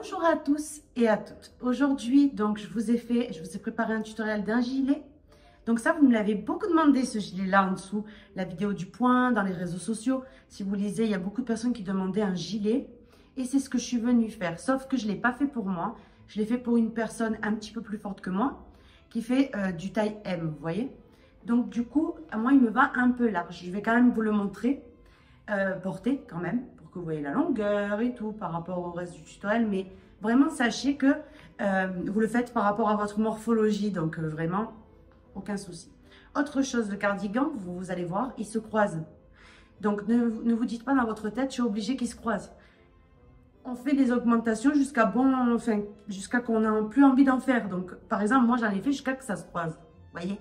Bonjour à tous et à toutes. Aujourd'hui, donc, je vous ai préparé un tutoriel d'un gilet. Donc ça, vous me l'avez beaucoup demandé, ce gilet-là en dessous, la vidéo du point, dans les réseaux sociaux. Si vous lisez, il y a beaucoup de personnes qui demandaient un gilet. Et c'est ce que je suis venue faire. Sauf que je ne l'ai pas fait pour moi. Je l'ai fait pour une personne un petit peu plus forte que moi, qui fait du taille M, vous voyez. Donc du coup, à moi, il me va un peu large. Je vais quand même vous le montrer, porter quand même, pour que vous voyez la longueur et tout par rapport au reste du tutoriel. Mais vraiment, sachez que vous le faites par rapport à votre morphologie. Donc vraiment, aucun souci. Autre chose, le cardigan, vous allez voir, il se croise. Donc ne vous dites pas dans votre tête, je suis obligée qu'il se croise. On fait des augmentations jusqu'à qu'on n'a plus envie d'en faire. Donc, par exemple, moi, j'en ai fait jusqu'à que ça se croise. Vous voyez?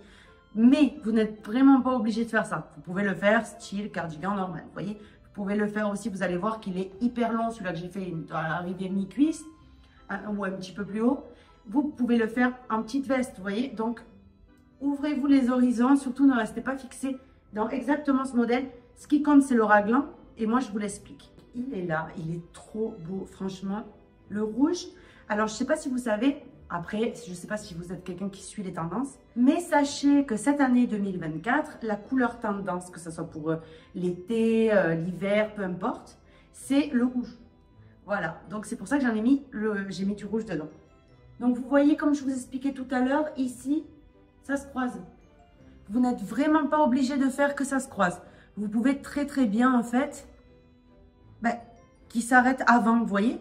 Mais vous n'êtes vraiment pas obligé de faire ça. Vous pouvez le faire style cardigan normal. Vous voyez? Vous pouvez le faire aussi. Vous allez voir qu'il est hyper long. Celui-là que j'ai fait arrivé mi-cuisse ou un petit peu plus haut. Vous pouvez le faire en petite veste. Vous voyez? Donc, ouvrez-vous les horizons. Surtout, ne restez pas fixé dans exactement ce modèle. Ce qui compte, c'est le raglan. Et moi, je vous l'explique. Il est là, il est trop beau, franchement. Le rouge, alors je ne sais pas si vous savez, après, je ne sais pas si vous êtes quelqu'un qui suit les tendances, mais sachez que cette année 2024, la couleur tendance, que ce soit pour l'été, l'hiver, peu importe, c'est le rouge. Voilà, donc c'est pour ça que j'ai mis du rouge dedans. Donc vous voyez, comme je vous expliquais tout à l'heure, ici, ça se croise. Vous n'êtes vraiment pas obligé de faire que ça se croise. Vous pouvez très bien, en fait, qui s'arrête avant, vous voyez,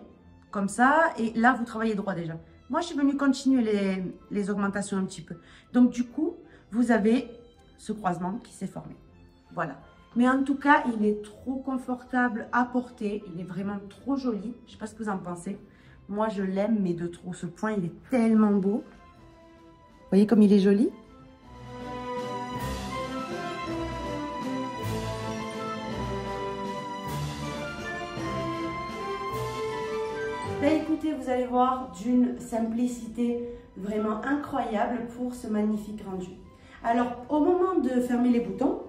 comme ça, et là, vous travaillez droit déjà. Moi, je suis venue continuer les augmentations un petit peu. Donc, du coup, vous avez ce croisement qui s'est formé. Voilà. Mais en tout cas, il est trop confortable à porter. Il est vraiment trop joli. Je ne sais pas ce que vous en pensez. Moi, je l'aime, mais de trop. Ce point, il est tellement beau. Vous voyez comme il est joli ? Écoutez, vous allez voir d'une simplicité vraiment incroyable pour ce magnifique rendu. Alors, au moment de fermer les boutons,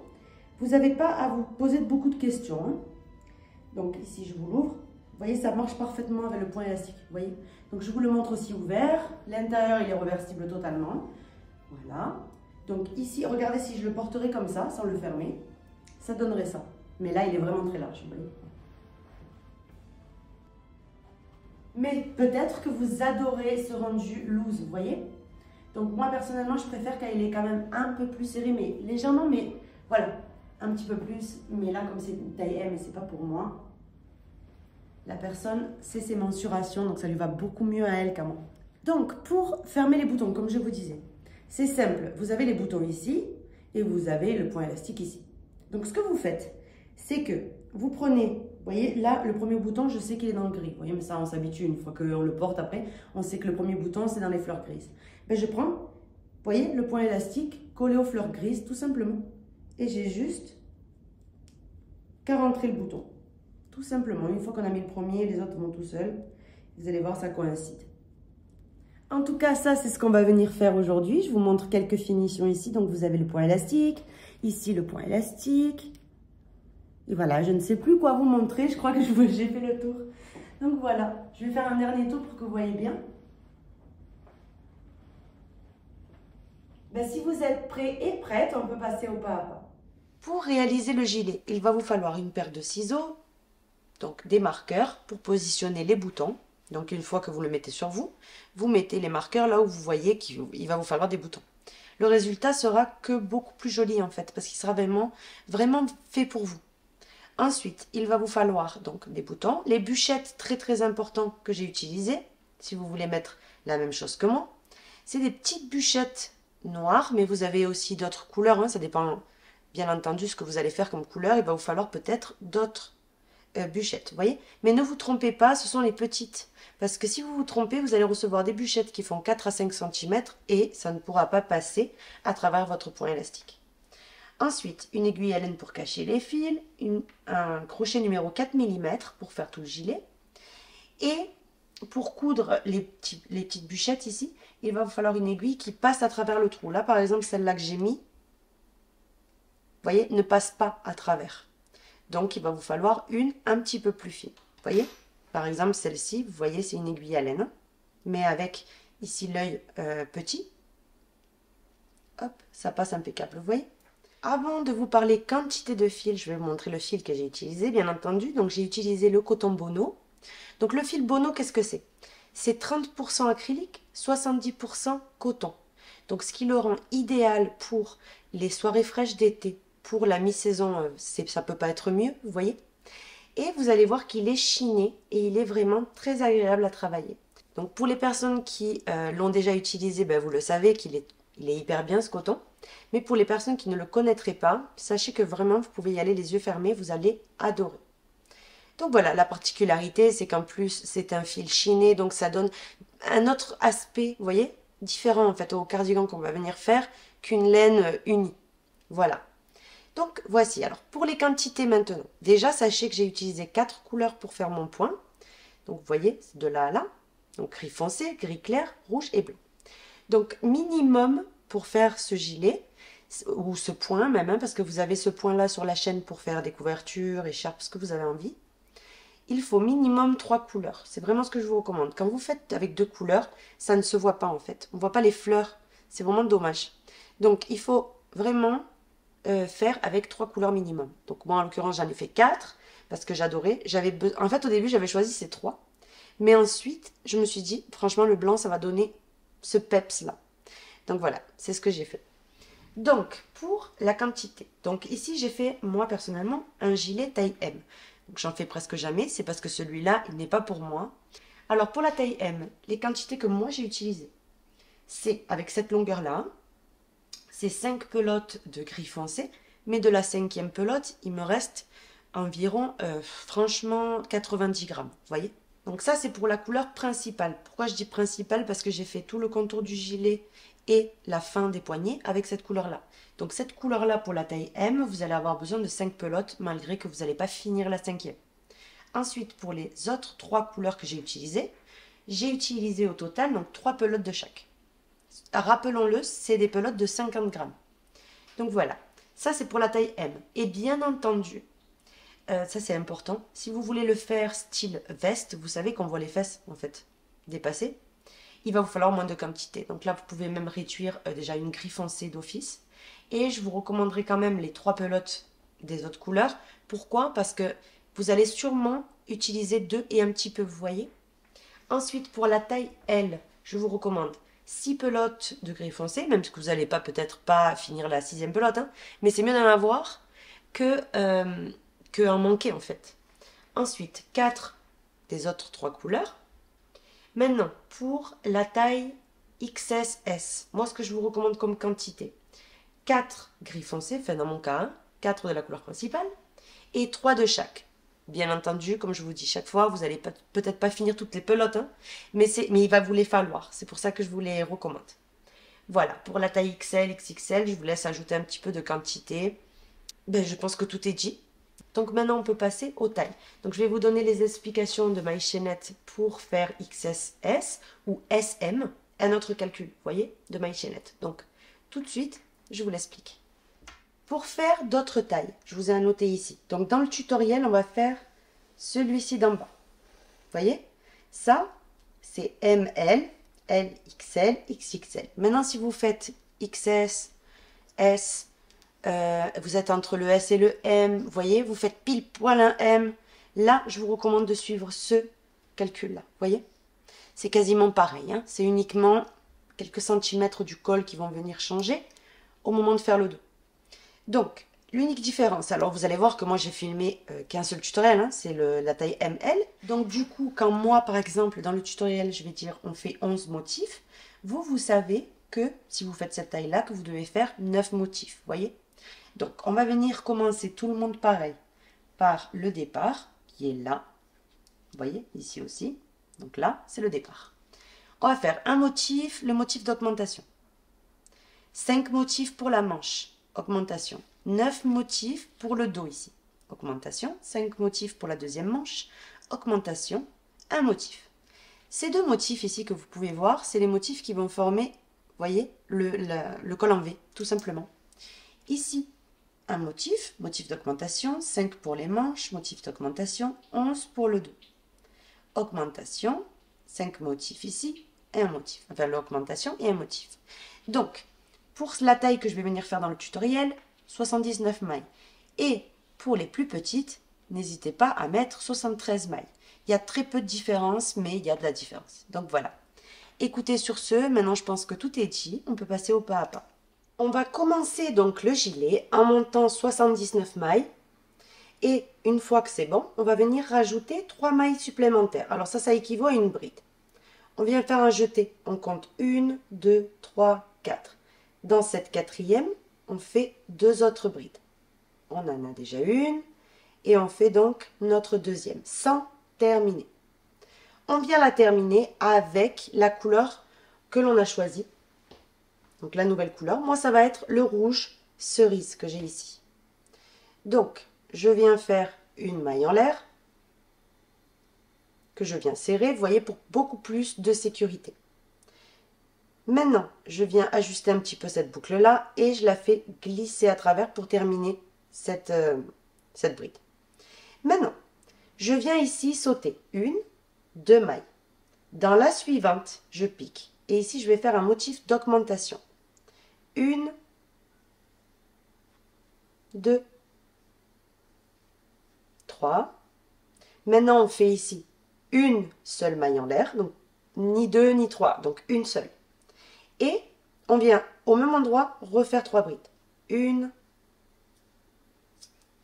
vous n'avez pas à vous poser beaucoup de questions. Hein. Donc ici, je vous l'ouvre. Vous voyez, ça marche parfaitement avec le point élastique. Vous voyez. Donc, je vous le montre aussi ouvert. L'intérieur, il est réversible totalement. Voilà. Donc ici, regardez si je le porterais comme ça, sans le fermer. Ça donnerait ça. Mais là, il est vraiment très large. Vous voyez. Mais peut-être que vous adorez ce rendu loose, vous voyez. Donc moi personnellement, je préfère qu'il est quand même un peu plus serré, mais légèrement, mais voilà, un petit peu plus. Mais là, comme c'est une taille M et c'est pas pour moi, la personne sait ses mensurations, donc ça lui va beaucoup mieux à elle qu'à moi. Donc pour fermer les boutons, comme je vous disais, c'est simple. Vous avez les boutons ici et vous avez le point élastique ici. Donc ce que vous faites, c'est que vous prenez... Vous voyez, là, le premier bouton, je sais qu'il est dans le gris. Vous voyez, mais ça, on s'habitue. Une fois qu'on le porte après, on sait que le premier bouton, c'est dans les fleurs grises. Ben, je prends, vous voyez, le point élastique collé aux fleurs grises, tout simplement. Et j'ai juste qu'à rentrer le bouton. Tout simplement. Une fois qu'on a mis le premier, les autres vont tout seuls. Vous allez voir, ça coïncide. En tout cas, ça, c'est ce qu'on va venir faire aujourd'hui. Je vous montre quelques finitions ici. Donc, vous avez le point élastique. Ici, le point élastique. Et voilà, je ne sais plus quoi vous montrer. Je crois que j'ai fait le tour. Donc voilà, je vais faire un dernier tour pour que vous voyez bien. Ben, si vous êtes prêts et prêtes, on peut passer au pas à pas. Pour réaliser le gilet, il va vous falloir une paire de ciseaux, donc des marqueurs pour positionner les boutons. Donc une fois que vous le mettez sur vous, vous mettez les marqueurs là où vous voyez qu'il va vous falloir des boutons. Le résultat sera que beaucoup plus joli en fait, parce qu'il sera vraiment fait pour vous. Ensuite, il va vous falloir donc des boutons, les bûchettes très importantes que j'ai utilisées, si vous voulez mettre la même chose que moi. C'est des petites bûchettes noires, mais vous avez aussi d'autres couleurs, hein, ça dépend bien entendu ce que vous allez faire comme couleur, il va vous falloir peut-être d'autres bûchettes, vous voyez. Mais ne vous trompez pas, ce sont les petites, parce que si vous vous trompez, vous allez recevoir des bûchettes qui font 4 à 5 cm et ça ne pourra pas passer à travers votre point élastique. Ensuite, une aiguille Allen pour cacher les fils, un crochet numéro 4 mm pour faire tout le gilet. Et pour coudre les petites bûchettes ici, il va vous falloir une aiguille qui passe à travers le trou. Là, par exemple, celle-là que j'ai mis, vous voyez, ne passe pas à travers. Donc, il va vous falloir une un petit peu plus fine. Vous voyez? Par exemple, celle-ci, vous voyez, c'est une aiguille à laine, mais avec ici l'œil petit. Hop, ça passe impeccable, vous voyez. Avant de vous parler quantité de fil, je vais vous montrer le fil que j'ai utilisé, bien entendu. Donc, j'ai utilisé le coton Bono. Donc, le fil Bono, qu'est-ce que c'est? C'est 30% acrylique, 70% coton. Donc, ce qui le rend idéal pour les soirées fraîches d'été, pour la mi-saison, ça peut pas être mieux, vous voyez. Et vous allez voir qu'il est chiné et il est vraiment très agréable à travailler. Donc, pour les personnes qui l'ont déjà utilisé, ben, vous le savez qu'il est hyper bien ce coton. Mais pour les personnes qui ne le connaîtraient pas, sachez que vraiment vous pouvez y aller les yeux fermés, vous allez adorer. Donc voilà, la particularité c'est qu'en plus c'est un fil chiné, donc ça donne un autre aspect, vous voyez, différent en fait au cardigan qu'on va venir faire qu'une laine unie. Voilà. Donc voici, alors pour les quantités maintenant, déjà sachez que j'ai utilisé 4 couleurs pour faire mon point. Donc vous voyez, c'est de là à là, donc gris foncé, gris clair, rouge et blanc. Donc minimum pour faire ce gilet, ou ce point même, hein, parce que vous avez ce point-là sur la chaîne pour faire des couvertures, écharpes, ce que vous avez envie. Il faut minimum 3 couleurs. C'est vraiment ce que je vous recommande. Quand vous faites avec 2 couleurs, ça ne se voit pas en fait. On ne voit pas les fleurs. C'est vraiment dommage. Donc il faut vraiment faire avec 3 couleurs minimum. Donc moi en l'occurrence j'en ai fait 4 parce que j'adorais. En fait au début j'avais choisi ces 3. Mais ensuite je me suis dit franchement le blanc ça va donner ce peps là. Donc voilà, c'est ce que j'ai fait. Donc, pour la quantité. Donc ici, j'ai fait, moi personnellement, un gilet taille M. Donc j'en fais presque jamais, c'est parce que celui-là, il n'est pas pour moi. Alors pour la taille M, les quantités que moi j'ai utilisées, c'est avec cette longueur-là, c'est 5 pelotes de gris foncé, mais de la 5e pelote, il me reste environ, franchement, 90 grammes, vous voyez. Donc ça, c'est pour la couleur principale. Pourquoi je dis principale? Parce que j'ai fait tout le contour du gilet et la fin des poignets avec cette couleur-là. Donc cette couleur-là, pour la taille M, vous allez avoir besoin de 5 pelotes, malgré que vous n'allez pas finir la 5e. Ensuite, pour les autres 3 couleurs que j'ai utilisé au total donc 3 pelotes de chaque. Rappelons-le, c'est des pelotes de 50 grammes. Donc voilà, ça c'est pour la taille M. Et bien entendu, ça c'est important, si vous voulez le faire style veste, vous savez qu'on voit les fesses en fait dépasser, il va vous falloir moins de quantité. Donc là vous pouvez même réduire déjà une gris foncé d'office. Et je vous recommanderai quand même les 3 pelotes des autres couleurs. Pourquoi? Parce que vous allez sûrement utiliser 2 et un petit peu, vous voyez. Ensuite pour la taille L, je vous recommande 6 pelotes de gris foncé, même si vous n'allez pas peut-être pas finir la 6e pelote, hein, mais c'est mieux d'en avoir que en manquer en fait. Ensuite, 4 des autres 3 couleurs. Maintenant, pour la taille XS, moi ce que je vous recommande comme quantité, 4 gris foncé, enfin dans mon cas, 4 de la couleur principale, et 3 de chaque. Bien entendu, comme je vous dis chaque fois, vous n'allez peut-être pas finir toutes les pelotes, hein, mais il va vous les falloir. C'est pour ça que je vous les recommande. Voilà, pour la taille XL, XXL, je vous laisse ajouter un petit peu de quantité. Ben, je pense que tout est dit. Donc maintenant, on peut passer aux tailles. Donc je vais vous donner les explications de ma chaînette pour faire XS ou SM, un autre calcul, vous voyez, de ma chaînette. Donc tout de suite, je vous l'explique. Pour faire d'autres tailles, je vous ai annoté ici. Donc dans le tutoriel, on va faire celui-ci d'en bas. Vous voyez? Ça, c'est ML, LXL, XXL. Maintenant, si vous faites XS, S, vous êtes entre le S et le M, vous voyez, vous faites pile poil un M. Là, je vous recommande de suivre ce calcul-là, vous voyez. C'est quasiment pareil, hein. C'est uniquement quelques centimètres du col qui vont venir changer au moment de faire le dos. Donc, l'unique différence, alors vous allez voir que moi j'ai filmé qu'un seul tutoriel, hein, c'est la taille ML. Donc du coup, quand moi par exemple dans le tutoriel je vais dire on fait 11 motifs, vous savez que si vous faites cette taille-là, que vous devez faire 9 motifs, vous voyez. Donc on va venir commencer tout le monde pareil par le départ qui est là, vous voyez, ici aussi. Donc là, c'est le départ. On va faire un motif, le motif d'augmentation. 5 motifs pour la manche, augmentation. 9 motifs pour le dos ici, augmentation. 5 motifs pour la deuxième manche, augmentation, un motif. Ces deux motifs ici que vous pouvez voir, c'est les motifs qui vont former, vous voyez, le col en V, tout simplement. Ici, un motif d'augmentation, 5 pour les manches, motif d'augmentation, 11 pour le dos. augmentation, 5 motifs ici, et un motif. Enfin, l'augmentation et un motif. Donc, pour la taille que je vais venir faire dans le tutoriel, 79 mailles. Et pour les plus petites, n'hésitez pas à mettre 73 mailles. Il y a très peu de différence, mais il y a de la différence. Donc voilà. Écoutez, sur ce, maintenant je pense que tout est dit. On peut passer au pas à pas. On va commencer donc le gilet en montant 79 mailles. Et une fois que c'est bon, on va venir rajouter 3 mailles supplémentaires. Alors ça équivaut à une bride. On vient faire un jeté. On compte 1, 2, 3, 4. Dans cette quatrième, on fait 2 autres brides. On en a déjà une. Et on fait donc notre deuxième, sans terminer. On vient la terminer avec la couleur que l'on a choisie. Donc la nouvelle couleur. Moi, ça va être le rouge cerise que j'ai ici. Donc, je viens faire une maille en l'air que je viens serrer, vous voyez, pour beaucoup plus de sécurité. Maintenant, je viens ajuster un petit peu cette boucle-là et je la fais glisser à travers pour terminer cette bride. Maintenant, je viens ici sauter 1, 2 mailles. Dans la suivante, je pique. Et ici, je vais faire un motif d'augmentation. 1, 2, 3. Maintenant, on fait ici une seule maille en l'air, donc ni 2 ni 3, donc une seule. Et on vient au même endroit refaire 3 brides. Une,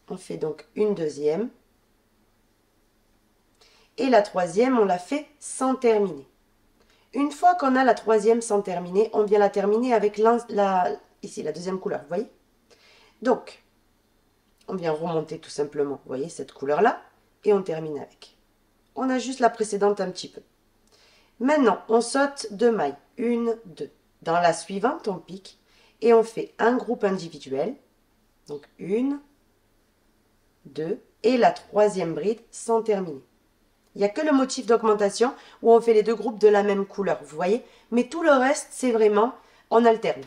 on fait donc une deuxième. Et la troisième, on la fait sans terminer. Une fois qu'on a la troisième sans terminer, on vient la terminer avec ici, la deuxième couleur, vous voyez? Donc, on vient remonter tout simplement, vous voyez, cette couleur-là, et on termine avec. On ajuste la précédente un petit peu. Maintenant, on saute 2 mailles, 1, 2. Dans la suivante, on pique, et on fait un groupe individuel, donc 1, 2, et la troisième bride sans terminer. Il n'y a que le motif d'augmentation où on fait les 2 groupes de la même couleur, vous voyez? Mais tout le reste, c'est vraiment, on alterne.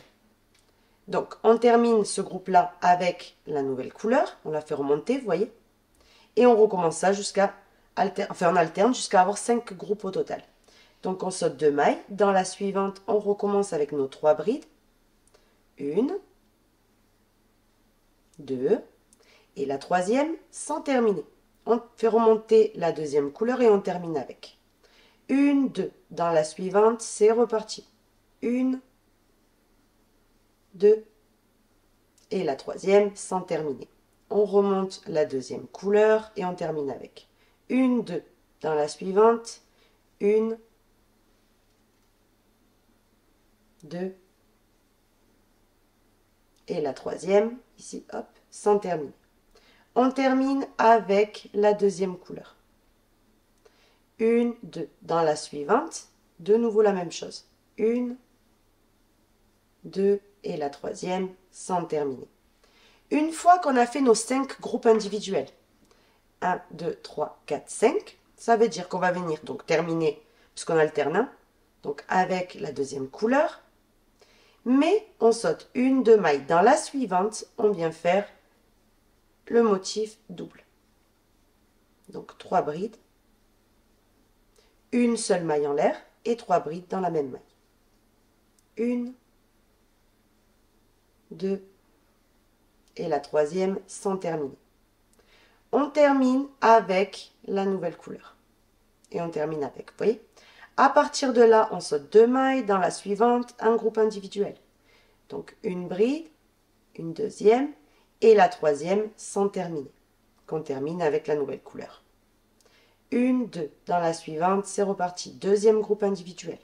Donc, on termine ce groupe-là avec la nouvelle couleur. On la fait remonter, vous voyez? Et on recommence ça jusqu'à... Enfin, on alterne jusqu'à avoir 5 groupes au total. Donc, on saute 2 mailles. Dans la suivante, on recommence avec nos 3 brides. 1, 2, et la troisième sans terminer. On fait remonter la deuxième couleur et on termine avec. 1, 2. Dans la suivante, c'est reparti. 1, 2. Et la troisième sans terminer. On remonte la deuxième couleur et on termine avec. 1, 2. Dans la suivante, 1, 2. Et la troisième, ici, hop, sans terminer. On termine avec la deuxième couleur. 1, 2. Dans la suivante, de nouveau la même chose. 1, 2 et la troisième sans terminer. Une fois qu'on a fait nos 5 groupes individuels, 1, 2, 3, 4, 5, ça veut dire qu'on va venir donc terminer, puisqu'on alterne un, donc avec la deuxième couleur, mais on saute 1, 2 mailles. Dans la suivante, on vient faire le motif double. Donc 3 brides, une seule maille en l'air et 3 brides dans la même maille. 1, 2 et la troisième sans terminer. On termine avec la nouvelle couleur. Et on termine avec, vous voyez? À partir de là, on saute 2 mailles. Dans la suivante, un groupe individuel. Donc une bride, une deuxième et la troisième sans terminer. Qu'on termine avec la nouvelle couleur. 1, 2. Dans la suivante, c'est reparti. Deuxième groupe individuel.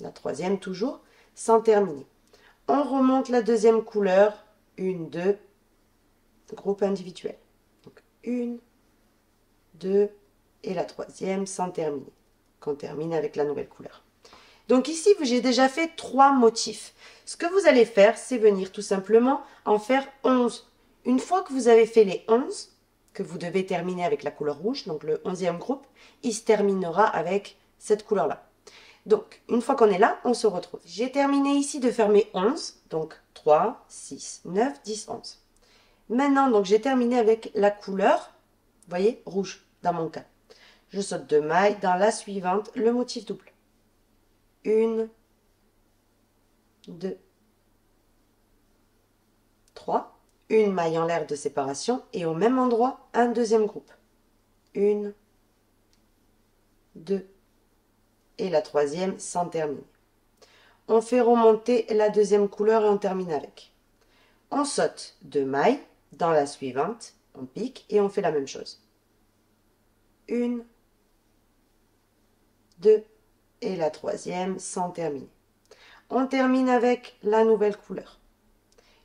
La troisième toujours sans terminer. On remonte la deuxième couleur. 1, 2. Groupe individuel. Donc 1, 2 et la troisième sans terminer. Qu'on termine avec la nouvelle couleur. Donc ici, j'ai déjà fait 3 motifs. Ce que vous allez faire, c'est venir tout simplement en faire 11. Une fois que vous avez fait les 11, que vous devez terminer avec la couleur rouge, donc le 11e groupe, il se terminera avec cette couleur-là. Donc, une fois qu'on est là, on se retrouve. J'ai terminé ici de faire mes 11, donc 3, 6, 9, 10, 11. Maintenant, donc j'ai terminé avec la couleur, vous voyez, rouge. dans mon cas. Je saute 2 mailles, dans la suivante, le motif double. 1, 2, 3. Une maille en l'air de séparation et au même endroit, un deuxième groupe. 1, 2 et la troisième sans terminer. On fait remonter la deuxième couleur et on termine avec. On saute 2 mailles, dans la suivante, on pique et on fait la même chose. 1, 2 et la troisième sans terminer. On termine avec la nouvelle couleur.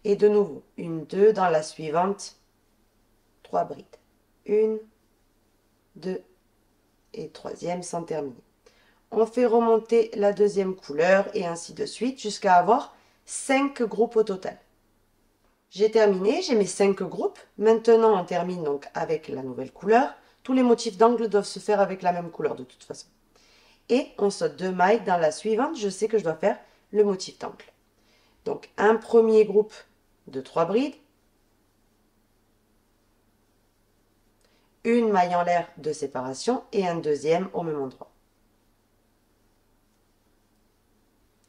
Et de nouveau, 1, 2, dans la suivante, 3 brides. 1, 2 et troisième sans terminer. On fait remonter la deuxième couleur et ainsi de suite jusqu'à avoir 5 groupes au total. J'ai terminé, j'ai mes 5 groupes. Maintenant, on termine donc avec la nouvelle couleur. Tous les motifs d'angle doivent se faire avec la même couleur de toute façon. Et on saute 2 mailles. Dans la suivante, je sais que je dois faire le motif d'angle. Donc, un premier groupe de 3 brides. Une maille en l'air de séparation et un deuxième au même endroit.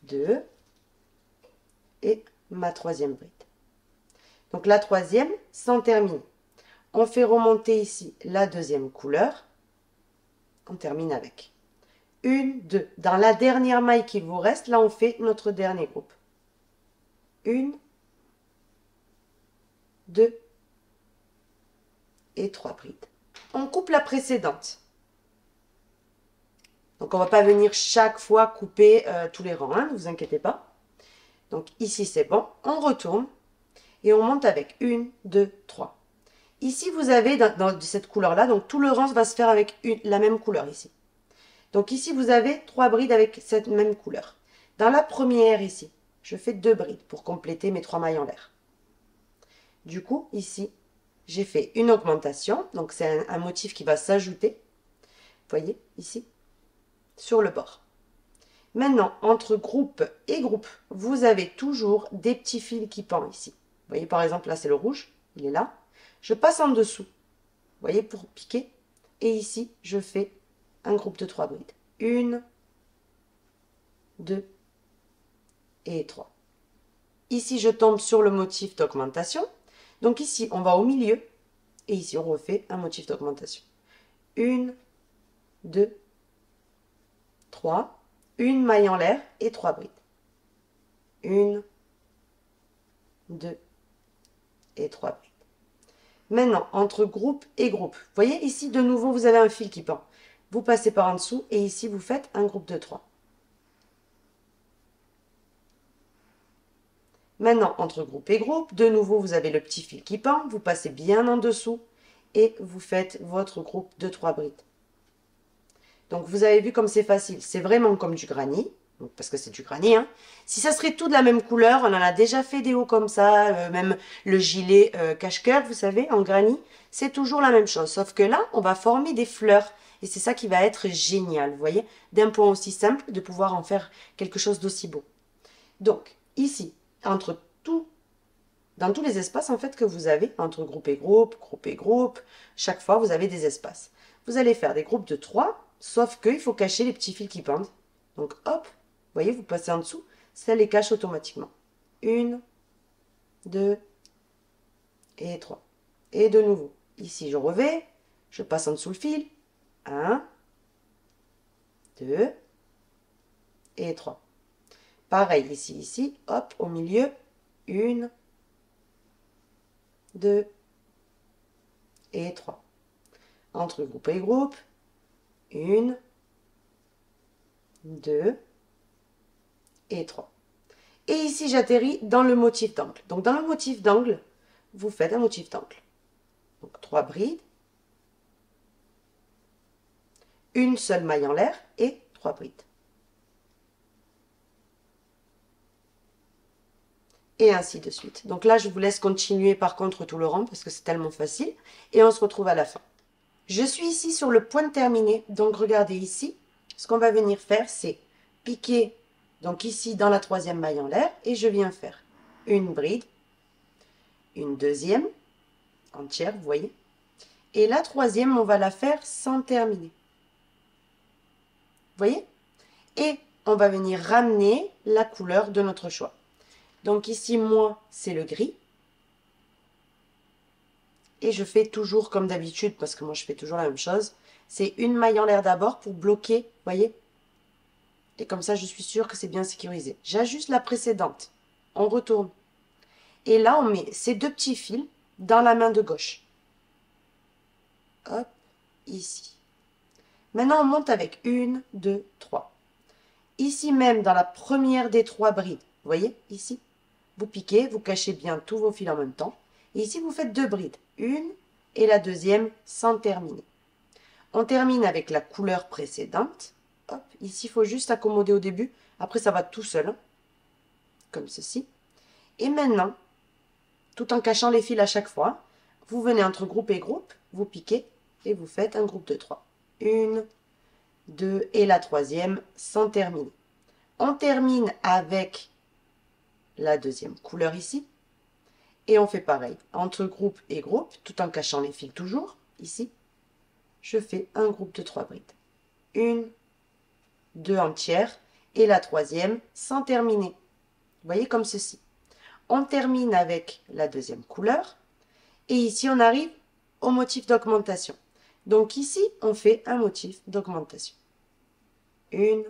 2 et ma troisième bride. Donc la troisième sans terminer. On fait remonter ici la deuxième couleur. On termine avec 1, 2. Dans la dernière maille qui vous reste, là on fait notre dernier groupe. 1, 2 et 3 brides. On coupe la précédente. Donc on ne va pas venir chaque fois couper tous les rangs, hein, ne vous inquiétez pas. Donc ici c'est bon, on retourne et on monte avec 1, 2, 3. Ici vous avez dans cette couleur-là, donc tout le rang va se faire avec la même couleur ici. Donc ici vous avez 3 brides avec cette même couleur. Dans la première ici, je fais 2 brides pour compléter mes 3 mailles en l'air. Du coup ici, j'ai fait une augmentation, donc c'est un motif qui va s'ajouter, vous voyez ici, sur le bord. Maintenant, entre groupe et groupe, vous avez toujours des petits fils qui pendent ici. Vous voyez, par exemple, là, c'est le rouge, il est là. Je passe en dessous, vous voyez, pour piquer. Et ici, je fais un groupe de 3 brides. 1, 2 et 3. Ici, je tombe sur le motif d'augmentation. Donc ici, on va au milieu. Et ici, on refait un motif d'augmentation. 1, 2, 3. Une maille en l'air et 3 brides. 1, 2 et 3 brides. Maintenant, entre groupe et groupe, vous voyez ici de nouveau vous avez un fil qui pend. Vous passez par en dessous et ici vous faites un groupe de 3. Maintenant, entre groupe et groupe, de nouveau vous avez le petit fil qui pend, vous passez bien en dessous et vous faites votre groupe de 3 brides. Donc vous avez vu comme c'est facile, c'est vraiment comme du granit, parce que c'est du granit. Hein. Si ça serait tout de la même couleur, on en a déjà fait des hauts comme ça, même le gilet cache-cœur, vous savez, en granit, c'est toujours la même chose. Sauf que là, on va former des fleurs et c'est ça qui va être génial, vous voyez, d'un point aussi simple, de pouvoir en faire quelque chose d'aussi beau. Donc ici, dans tous les espaces en fait que vous avez, entre groupe et groupe, chaque fois vous avez des espaces. Vous allez faire des groupes de 3, sauf qu'il faut cacher les petits fils qui pendent. Donc hop, vous voyez, vous passez en dessous, ça les cache automatiquement. 1, 2 et 3. Et de nouveau, ici je revais, je passe en dessous le fil. 1, 2 et 3. Pareil, ici, hop, au milieu, 1, 2 et 3. Entre groupe et groupe, 1, 2 et 3. Et ici, j'atterris dans le motif d'angle. Donc, dans le motif d'angle, vous faites un motif d'angle. Donc, 3 brides, une seule maille en l'air et 3 brides. Et ainsi de suite. Donc là, je vous laisse continuer par contre tout le rang parce que c'est tellement facile. Et on se retrouve à la fin. Je suis ici sur le point de terminer. Donc regardez ici. Ce qu'on va venir faire, c'est piquer donc ici dans la troisième maille en l'air. Et je viens faire une bride, une deuxième entière, vous voyez. Et la troisième, on va la faire sans terminer. Vous voyez? Et on va venir ramener la couleur de notre choix. Donc ici, moi, c'est le gris. Et je fais toujours comme d'habitude, parce que moi, je fais toujours la même chose. C'est une maille en l'air d'abord pour bloquer, vous voyez? Et comme ça, je suis sûre que c'est bien sécurisé. J'ajuste la précédente. On retourne. Et là, on met ces deux petits fils dans la main de gauche. Hop, ici. Maintenant, on monte avec 1, 2, 3. Ici même, dans la première des 3 brides, vous voyez, ici, vous piquez, vous cachez bien tous vos fils en même temps. Et ici, vous faites 2 brides. Une et la deuxième sans terminer. On termine avec la couleur précédente. Hop, ici, il faut juste accommoder au début. Après, ça va tout seul, hein, comme ceci. Et maintenant, tout en cachant les fils à chaque fois, vous venez entre groupe et groupe, vous piquez et vous faites un groupe de 3. 1, 2 et la troisième sans terminer. On termine avec la deuxième couleur ici. Et on fait pareil, entre groupe et groupe, tout en cachant les fils toujours, ici. Je fais un groupe de 3 brides. 1, 2 entières et la troisième sans terminer. Vous voyez, comme ceci. On termine avec la deuxième couleur. Et ici, on arrive au motif d'augmentation. Donc ici, on fait un motif d'augmentation. 1,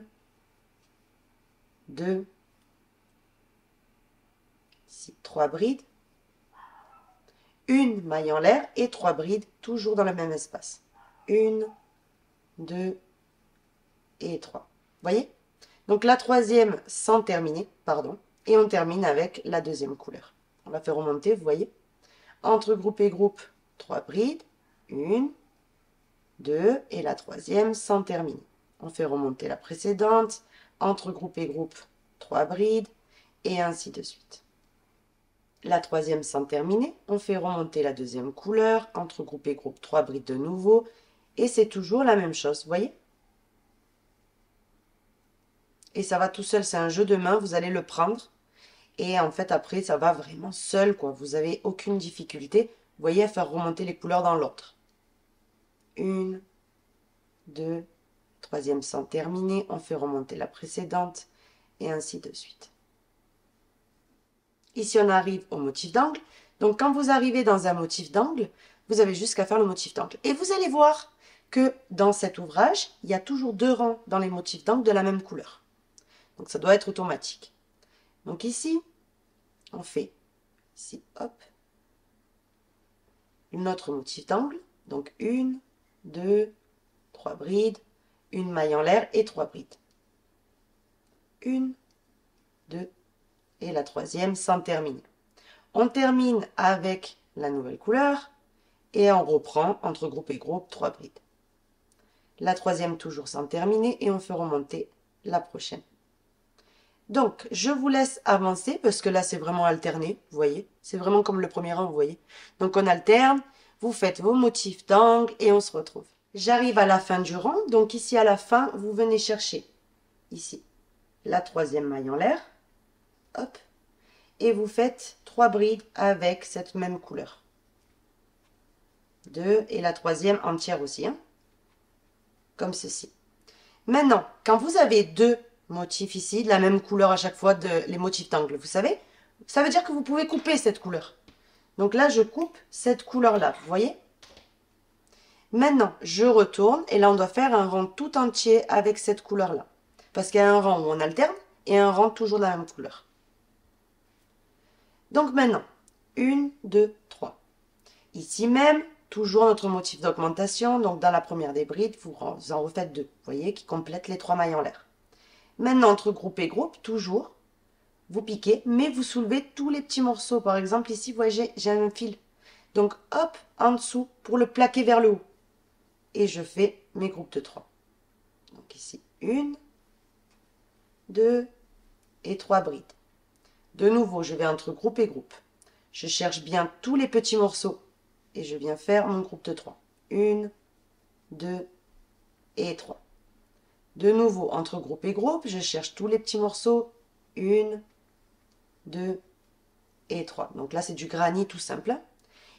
2, ici 3 brides, une maille en l'air et 3 brides, toujours dans le même espace. 1, 2 et 3. Vous voyez? Donc la troisième sans terminer, pardon, et on termine avec la deuxième couleur. On la fait remonter, vous voyez? Entre groupe et groupe, 3 brides, 1, 2 et la troisième sans terminer. On fait remonter la précédente, entre groupe et groupe, 3 brides, et ainsi de suite. La troisième sans terminer, on fait remonter la deuxième couleur, entre groupe et groupe, 3 brides de nouveau, et c'est toujours la même chose, vous voyez? Et ça va tout seul, c'est un jeu de main, vous allez le prendre, et en fait après ça va vraiment seul, quoi. Vous n'avez aucune difficulté, vous voyez, à faire remonter les couleurs dans l'ordre. 1, 2, troisième sans terminer, on fait remonter la précédente, et ainsi de suite. Ici, on arrive au motif d'angle. Donc, quand vous arrivez dans un motif d'angle, vous avez juste qu'à faire le motif d'angle. Et vous allez voir que dans cet ouvrage, il y a toujours 2 rangs dans les motifs d'angle de la même couleur. Donc, ça doit être automatique. Donc, ici, on fait, ici, hop, notre motif d'angle. Donc, 1, 2, 3 brides, une maille en l'air et 3 brides. 1, 2, et la troisième sans terminer. On termine avec la nouvelle couleur et on reprend entre groupe et groupe 3 brides. La troisième toujours sans terminer et on fait remonter la prochaine. Donc, je vous laisse avancer parce que là, c'est vraiment alterné, vous voyez. C'est vraiment comme le premier rang, vous voyez. Donc, on alterne, vous faites vos motifs d'angle et on se retrouve. J'arrive à la fin du rang, donc ici à la fin, vous venez chercher ici la troisième maille en l'air. Hop, et vous faites 3 brides avec cette même couleur. 2 et la troisième entière aussi, hein, comme ceci. Maintenant, quand vous avez 2 motifs ici, de la même couleur à chaque fois, les motifs d'angle, vous savez, ça veut dire que vous pouvez couper cette couleur. Donc là, je coupe cette couleur-là, vous voyez? Maintenant, je retourne et là, on doit faire un rang tout entier avec cette couleur-là. Parce qu'il y a un rang où on alterne et un rang toujours de la même couleur. Donc maintenant, 1, 2, 3. Ici même, toujours notre motif d'augmentation. Donc dans la première des brides, vous en refaites 2. Vous voyez, qui complètent les 3 mailles en l'air. Maintenant, entre groupe et groupe, toujours, vous piquez, mais vous soulevez tous les petits morceaux. Par exemple, ici, vous voyez, j'ai un fil. Donc hop, en dessous, pour le plaquer vers le haut. Et je fais mes groupes de 3. Donc ici, 1, 2 et 3 brides. De nouveau, je vais entre groupe et groupe. Je cherche bien tous les petits morceaux et je viens faire mon groupe de 3. 1, 2 et 3. De nouveau, entre groupe et groupe, je cherche tous les petits morceaux. 1, 2 et 3. Donc là, c'est du granit tout simple.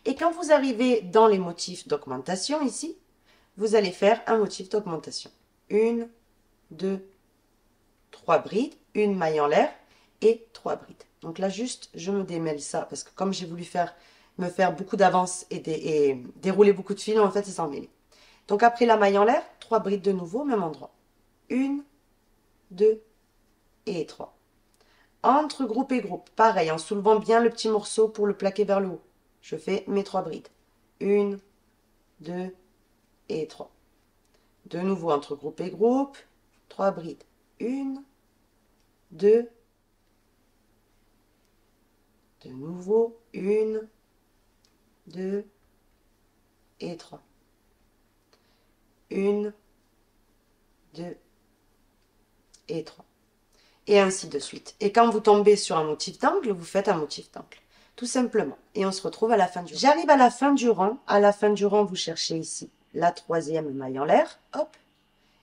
Et quand vous arrivez dans les motifs d'augmentation ici, vous allez faire un motif d'augmentation. 1, 2, 3 brides, une maille en l'air et 3 brides. Donc là, juste, je me démêle ça parce que comme j'ai voulu me faire beaucoup d'avance et dérouler beaucoup de fils, en fait, c'est s'emmêler. Donc après la maille en l'air, 3 brides de nouveau, même endroit. 1, 2 et 3. Entre groupe et groupe, pareil, en soulevant bien le petit morceau pour le plaquer vers le haut. Je fais mes 3 brides. 1, 2 et 3. De nouveau, entre groupe et groupe, 3 brides. 1, 2, de nouveau, 1, 2 et 3. 1, 2 et 3. Et ainsi de suite. Et quand vous tombez sur un motif d'angle, vous faites un motif d'angle. Tout simplement. Et on se retrouve à la fin du rang. J'arrive à la fin du rang. À la fin du rang, vous cherchez ici la 3e maille en l'air. Hop.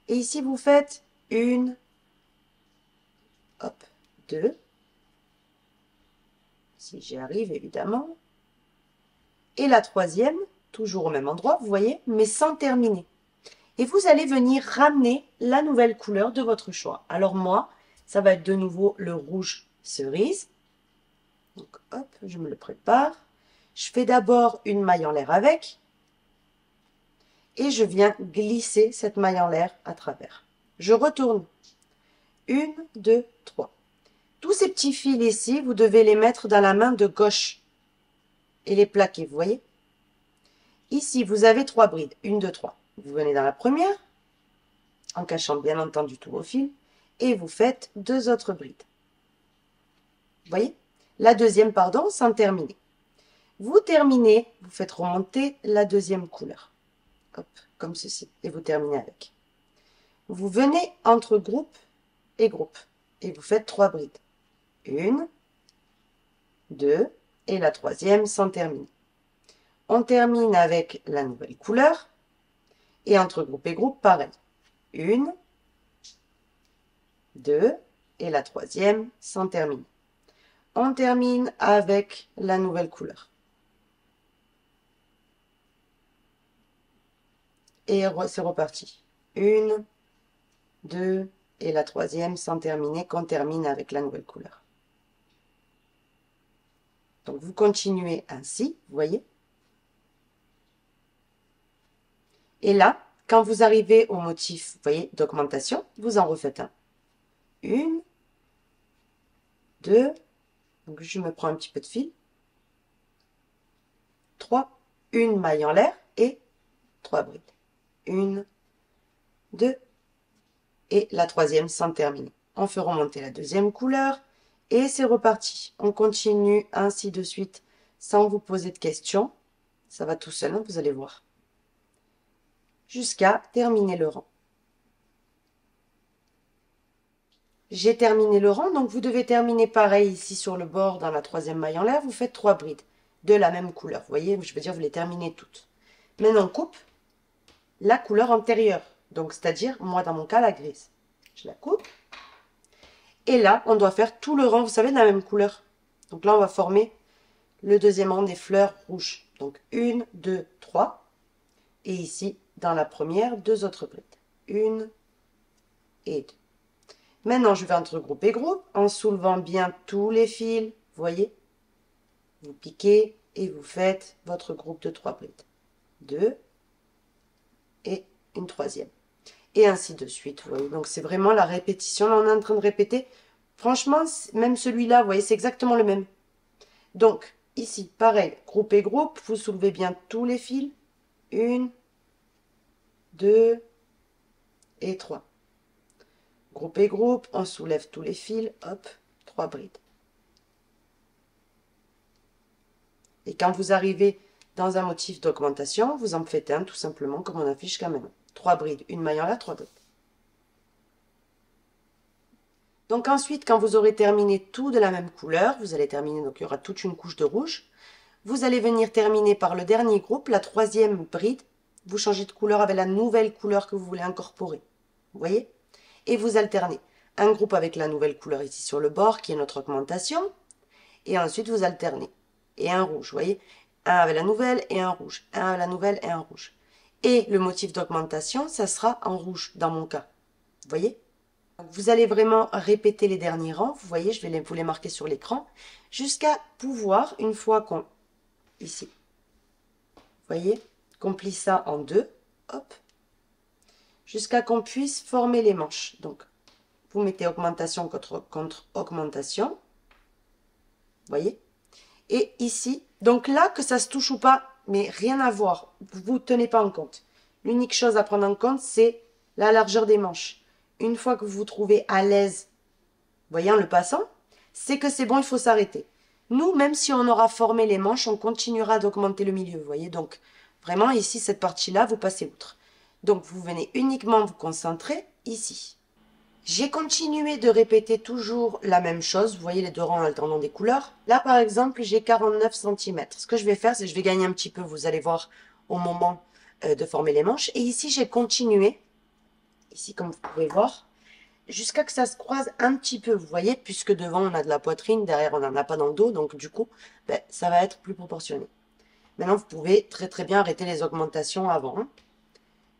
Et ici, vous faites 1, hop, 2. Si j'y arrive, évidemment. Et la 3e, toujours au même endroit, vous voyez, mais sans terminer. Et vous allez venir ramener la nouvelle couleur de votre choix. Alors moi, ça va être de nouveau le rouge cerise. Donc hop, je me le prépare. Je fais d'abord une maille en l'air avec. Et je viens glisser cette maille en l'air à travers. Je retourne. 1, 2, 3. Tous ces petits fils ici, vous devez les mettre dans la main de gauche. Et les plaquer, vous voyez. Ici, vous avez 3 brides. 1, 2, 3. Vous venez dans la première, en cachant bien entendu tous vos fils, et vous faites 2 autres brides. Vous voyez? La deuxième, pardon, sans terminer. Vous terminez, vous faites remonter la deuxième couleur. Hop, comme ceci. Et vous terminez avec. Vous venez entre groupe et groupe. Et vous faites 3 brides. 1, 2, et la 3e sans terminer. On termine avec la nouvelle couleur. Et entre groupe et groupe, pareil. 1, 2, et la 3e sans terminer. On termine avec la nouvelle couleur. Et c'est reparti. 1, 2, et la 3e sans terminer, qu'on termine avec la nouvelle couleur. Donc vous continuez ainsi, vous voyez. Et là, quand vous arrivez au motif, vous voyez, d'augmentation, vous en refaites un. 1, 2, donc je me prends un petit peu de fil. 3, une maille en l'air et 3 brides. 1, 2, et la 3e sans terminer. On fait remonter la deuxième couleur et c'est reparti. On continue ainsi de suite sans vous poser de questions. Ça va tout seul, hein, vous allez voir. Jusqu'à terminer le rang. J'ai terminé le rang, donc vous devez terminer pareil ici sur le bord dans la 3e maille en l'air. Vous faites 3 brides de la même couleur. Vous voyez, je veux dire, vous les terminez toutes. Maintenant, on coupe la couleur antérieure. Donc, c'est-à-dire, moi, dans mon cas, la grise. Je la coupe. Et là, on doit faire tout le rang, vous savez, de la même couleur. Donc là, on va former le deuxième rang des fleurs rouges. Donc, 1, 2, 3. Et ici, dans la première, 2 autres brides. 1 et 2. Maintenant, je vais entre groupe et groupe en soulevant bien tous les fils. Vous voyez? Vous piquez et vous faites votre groupe de 3 brides. 2 et une 3e. Et ainsi de suite, vous voyez. Donc, c'est vraiment la répétition. Là, on est en train de répéter. Franchement, même celui-là, vous voyez, c'est exactement le même. Donc, ici, pareil, groupe et groupe, vous soulevez bien tous les fils. 1, 2 et 3. Groupe et groupe, on soulève tous les fils, hop, 3 brides. Et quand vous arrivez dans un motif d'augmentation, vous en faites un tout simplement comme on affiche quand même. 3 brides, une maille en l'air, 3 brides. Donc ensuite, quand vous aurez terminé tout de la même couleur, vous allez terminer, donc il y aura toute une couche de rouge. Vous allez venir terminer par le dernier groupe, la 3e bride. Vous changez de couleur avec la nouvelle couleur que vous voulez incorporer. Vous voyez? Et vous alternez. Un groupe avec la nouvelle couleur ici sur le bord, qui est notre augmentation. Et ensuite, vous alternez. Et un rouge, vous voyez? un avec la nouvelle et un rouge, un avec la nouvelle et un rouge. Et le motif d'augmentation, ça sera en rouge dans mon cas. Vous voyez? Vous allez vraiment répéter les derniers rangs. Vous voyez, je vais vous les marquer sur l'écran. Jusqu'à pouvoir, une fois qu'on... Ici. Vous voyez? Qu'on plie ça en deux. Hop. Jusqu'à qu'on puisse former les manches. Donc, vous mettez augmentation contre augmentation. Vous voyez? Et ici, donc là, que ça se touche ou pas, mais rien à voir. Vous ne tenez pas en compte. L'unique chose à prendre en compte, c'est la largeur des manches. Une fois que vous vous trouvez à l'aise, voyant le passant, c'est que c'est bon, il faut s'arrêter. Nous, même si on aura formé les manches, on continuera d'augmenter le milieu, vous voyez. Donc, vraiment, ici, cette partie-là, vous passez outre. Donc, vous venez uniquement vous concentrer ici. J'ai continué de répéter toujours la même chose. Vous voyez les deux rangs alternant des couleurs. Là, par exemple, j'ai 49 cm. Ce que je vais faire, c'est que je vais gagner un petit peu, vous allez voir, au moment de former les manches. Et ici, j'ai continué, ici, comme vous pouvez voir, jusqu'à que ça se croise un petit peu, vous voyez, puisque devant, on a de la poitrine, derrière, on n'en a pas dans le dos. Donc, du coup, ben, ça va être plus proportionné. Maintenant, vous pouvez très très bien arrêter les augmentations avant.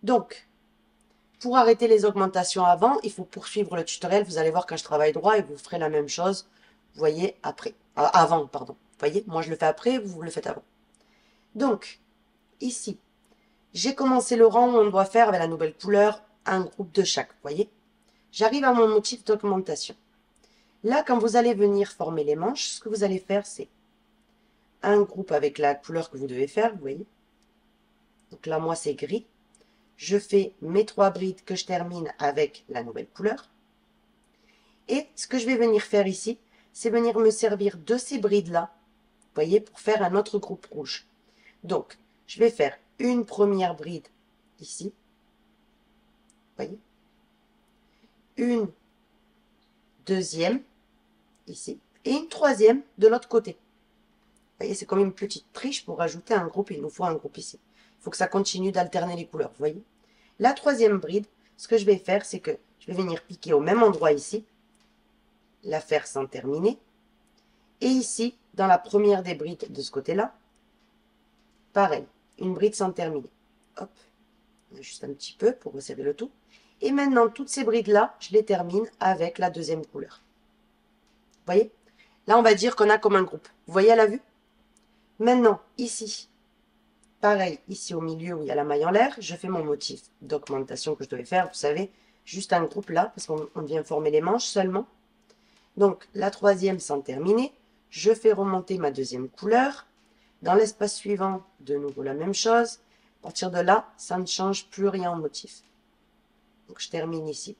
Donc, pour arrêter les augmentations avant, il faut poursuivre le tutoriel. Vous allez voir quand je travaille droit et vous ferez la même chose, vous voyez, après. Avant, pardon. Vous voyez, moi je le fais après, vous le faites avant. Donc, ici, j'ai commencé le rang où on doit faire avec la nouvelle couleur un groupe de chaque, vous voyez. J'arrive à mon motif d'augmentation. Là, quand vous allez venir former les manches, ce que vous allez faire, c'est un groupe avec la couleur que vous devez faire, vous voyez. Donc là, moi, c'est gris. Je fais mes 3 brides que je termine avec la nouvelle couleur. Et ce que je vais venir faire ici, c'est venir me servir de ces brides-là, vous voyez, pour faire un autre groupe rouge. Donc, je vais faire une première bride ici, vous voyez, une deuxième ici, et une troisième de l'autre côté. Vous voyez, c'est comme une petite triche pour rajouter un groupe, il nous faut un groupe ici. Il faut que ça continue d'alterner les couleurs, vous voyez. La troisième bride, ce que je vais faire, c'est que je vais venir piquer au même endroit ici, la faire sans terminer. Et ici, dans la première des brides de ce côté-là, pareil, une bride sans terminer. Hop, juste un petit peu pour resserrer le tout. Et maintenant, toutes ces brides-là, je les termine avec la deuxième couleur. Vous voyez? Là, on va dire qu'on a comme un groupe. Vous voyez à la vue? Maintenant, ici, pareil, ici au milieu où il y a la maille en l'air, je fais mon motif d'augmentation que je devais faire, vous savez, juste un groupe là, parce qu'on vient former les manches seulement. Donc, la troisième sans terminer, je fais remonter ma deuxième couleur. Dans l'espace suivant, de nouveau la même chose. À partir de là, ça ne change plus rien au motif. Donc, je termine ici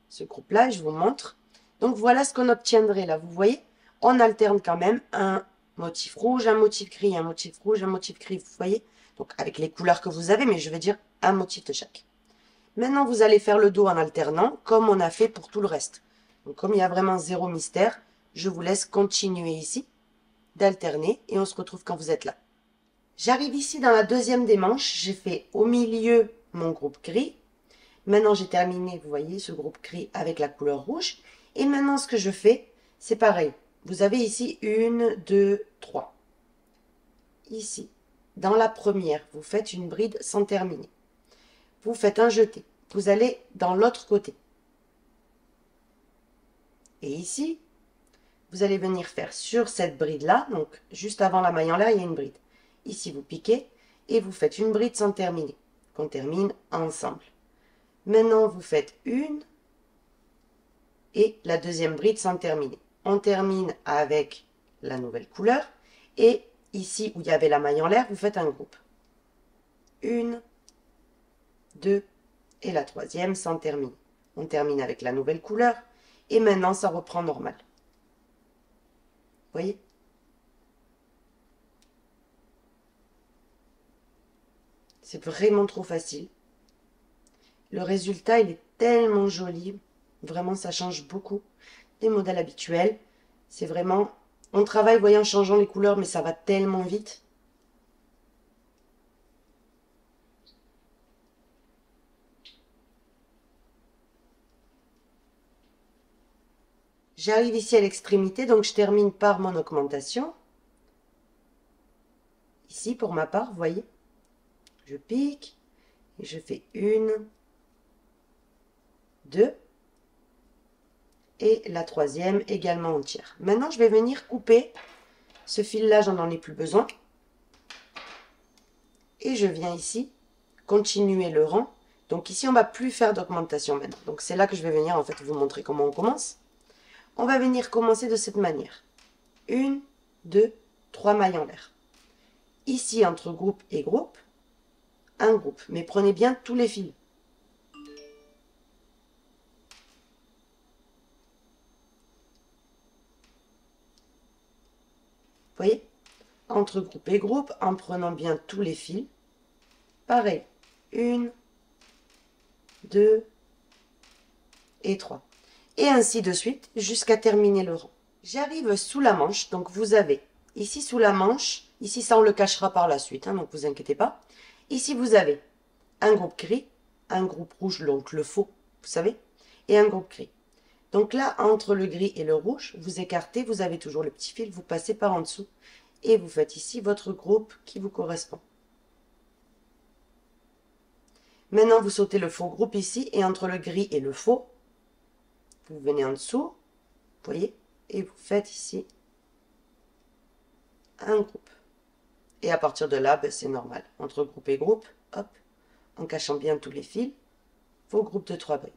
ce groupe-là et je vous montre. Donc, voilà ce qu'on obtiendrait là. Vous voyez, on alterne quand même un motif rouge, un motif gris, un motif rouge, un motif gris. Vous voyez? Donc, avec les couleurs que vous avez, mais je vais dire un motif de chaque. Maintenant, vous allez faire le dos en alternant, comme on a fait pour tout le reste. Donc, comme il y a vraiment zéro mystère, je vous laisse continuer ici d'alterner et on se retrouve quand vous êtes là. J'arrive ici dans la deuxième des manches, j'ai fait au milieu mon groupe gris. Maintenant, j'ai terminé, vous voyez, ce groupe gris avec la couleur rouge. Et maintenant, ce que je fais, c'est pareil. Vous avez ici 1, 2, 3. Ici, dans la première, vous faites une bride sans terminer. Vous faites un jeté. Vous allez dans l'autre côté. Et ici, vous allez venir faire sur cette bride-là, donc juste avant la maille en l'air, il y a une bride. Ici, vous piquez et vous faites une bride sans terminer, qu'on termine ensemble. Maintenant, vous faites une et la deuxième bride sans terminer. On termine avec la nouvelle couleur et ici où il y avait la maille en l'air, vous faites un groupe. Une, deux et la troisième sans terminer. On termine avec la nouvelle couleur et maintenant ça reprend normal. Vous voyez? C'est vraiment trop facile. Le résultat, il est tellement joli. Vraiment, ça change beaucoup des modèles habituels. C'est vraiment... On travaille, vous voyez, en changeant les couleurs, mais ça va tellement vite. J'arrive ici à l'extrémité, donc je termine par mon augmentation. ici pour ma part, vous voyez. Je pique et je fais 1, 2 et la troisième également entière. Maintenant, je vais venir couper. Ce fil-là, j'en ai plus besoin. Et je viens ici continuer le rang. Donc ici, on ne va plus faire d'augmentation maintenant. Donc c'est là que je vais venir en fait vous montrer comment on commence. On va venir commencer de cette manière. 1, 2, 3 mailles en l'air. Ici, entre groupe et groupe, un groupe. Mais prenez bien tous les fils. Vous voyez? Entre groupe et groupe, en prenant bien tous les fils. Pareil. 1, 2 et 3. Et ainsi de suite jusqu'à terminer le rang. J'arrive sous la manche, donc vous avez ici sous la manche, ici ça on le cachera par la suite, hein, donc vous inquiétez pas. Ici vous avez un groupe gris, un groupe rouge, donc le faux, vous savez, et un groupe gris. Donc là, entre le gris et le rouge, vous écartez, vous avez toujours le petit fil, vous passez par en dessous et vous faites ici votre groupe qui vous correspond. Maintenant, vous sautez le faux groupe ici et entre le gris et le faux, vous venez en dessous, vous voyez, et vous faites ici un groupe. Et à partir de là, ben, c'est normal. Entre groupe et groupe, hop, en cachant bien tous les fils, vos groupes de 3 brides.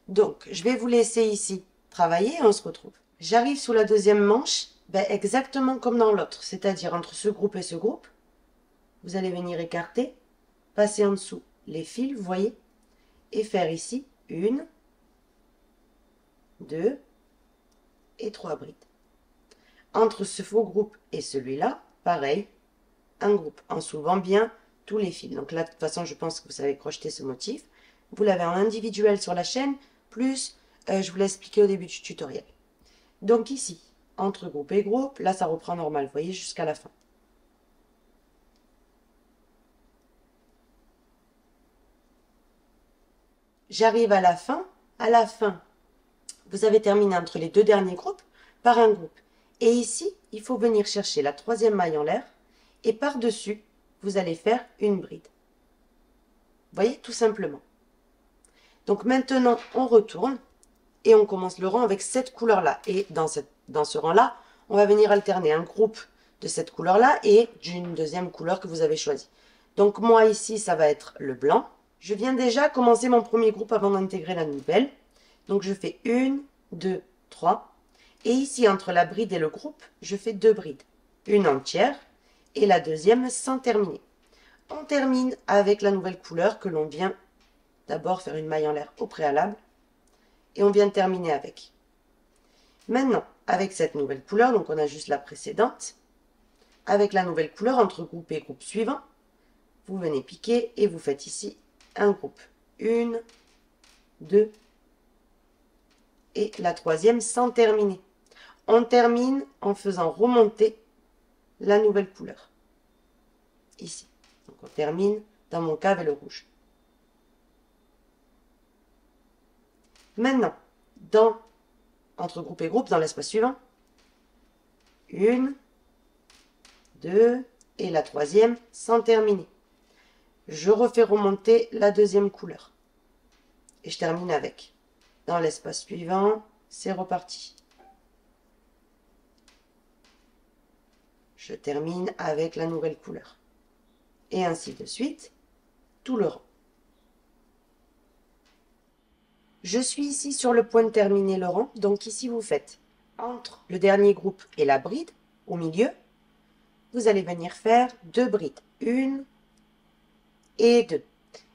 Donc, je vais vous laisser ici travailler et on se retrouve. J'arrive sous la deuxième manche, ben, exactement comme dans l'autre, c'est-à-dire entre ce groupe et ce groupe. Vous allez venir écarter, passer en dessous les fils, vous voyez, et faire ici 1, 2 et 3 brides. Entre ce faux groupe et celui-là, pareil, un groupe en soulevant bien tous les fils. Donc là, de toute façon, je pense que vous savez crocheter ce motif. Vous l'avez en individuel sur la chaîne, plus je vous l'ai expliqué au début du tutoriel. Donc ici, entre groupe et groupe, là ça reprend normal, vous voyez, jusqu'à la fin. J'arrive à la fin. À la fin, vous avez terminé entre les deux derniers groupes par un groupe. Et ici, il faut venir chercher la troisième maille en l'air et par-dessus, vous allez faire une bride. Vous voyez, tout simplement. Donc maintenant, on retourne et on commence le rang avec cette couleur-là. Et dans ce rang-là, on va venir alterner un groupe de cette couleur-là et d'une deuxième couleur que vous avez choisie. Donc moi ici, ça va être le blanc. Je viens déjà commencer mon premier groupe avant d'intégrer la nouvelle. Donc je fais 1, 2, 3. Et ici, entre la bride et le groupe, je fais 2 brides. Une entière et la deuxième sans terminer. On termine avec la nouvelle couleur que l'on vient d'abord faire une maille en l'air au préalable. Et on vient terminer avec. Maintenant, avec cette nouvelle couleur, donc on a juste la précédente, avec la nouvelle couleur entre groupe et groupe suivant, vous venez piquer et vous faites ici un groupe. 1, 2 et la troisième sans terminer. On termine en faisant remonter la nouvelle couleur. Ici. Donc on termine, dans mon cas, avec le rouge. Maintenant, entre groupe et groupe, dans l'espace suivant, 1, 2 et la troisième sans terminer. Je refais remonter la deuxième couleur. Et je termine avec. Dans l'espace suivant, c'est reparti. Je termine avec la nouvelle couleur. Et ainsi de suite, tout le rang. Je suis ici sur le point de terminer le rang. Donc ici, vous faites entre le dernier groupe et la bride, au milieu, vous allez venir faire 2 brides. 1 et 2.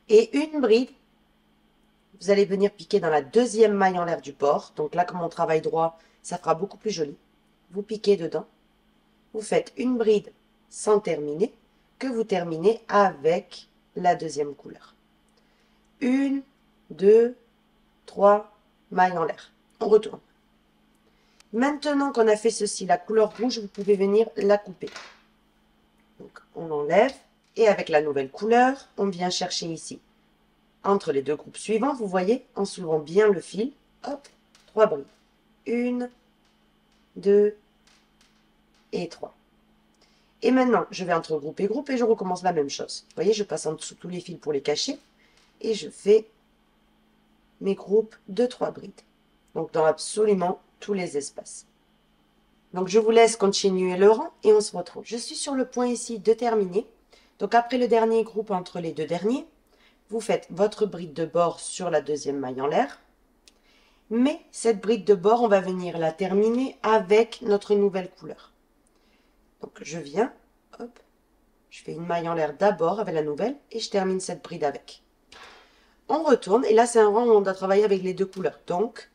Et une bride, vous allez venir piquer dans la deuxième maille en l'air du bord. Donc là, comme on travaille droit, ça fera beaucoup plus joli. Vous piquez dedans. Vous faites une bride sans terminer, que vous terminez avec la deuxième couleur. 1, 2, 3 mailles en l'air. On retourne. Maintenant qu'on a fait ceci, la couleur rouge, vous pouvez venir la couper. Donc on enlève et avec la nouvelle couleur, on vient chercher ici. Entre les deux groupes suivants, vous voyez, en soulevant bien le fil, hop, 3 brides. 1, 2 et 3. Et maintenant, je vais entre groupe et groupe et je recommence la même chose. Vous voyez, je passe en dessous tous les fils pour les cacher. Et je fais mes groupes de 3 brides. Donc, dans absolument tous les espaces. Donc, je vous laisse continuer le rang et on se retrouve. Je suis sur le point ici de terminer. Donc, après le dernier groupe entre les deux derniers, vous faites votre bride de bord sur la deuxième maille en l'air. Mais cette bride de bord, on va venir la terminer avec notre nouvelle couleur. Donc, je viens, hop, je fais une maille en l'air d'abord avec la nouvelle et je termine cette bride avec. On retourne et là, c'est un rang où on doit travailler avec les deux couleurs. Donc,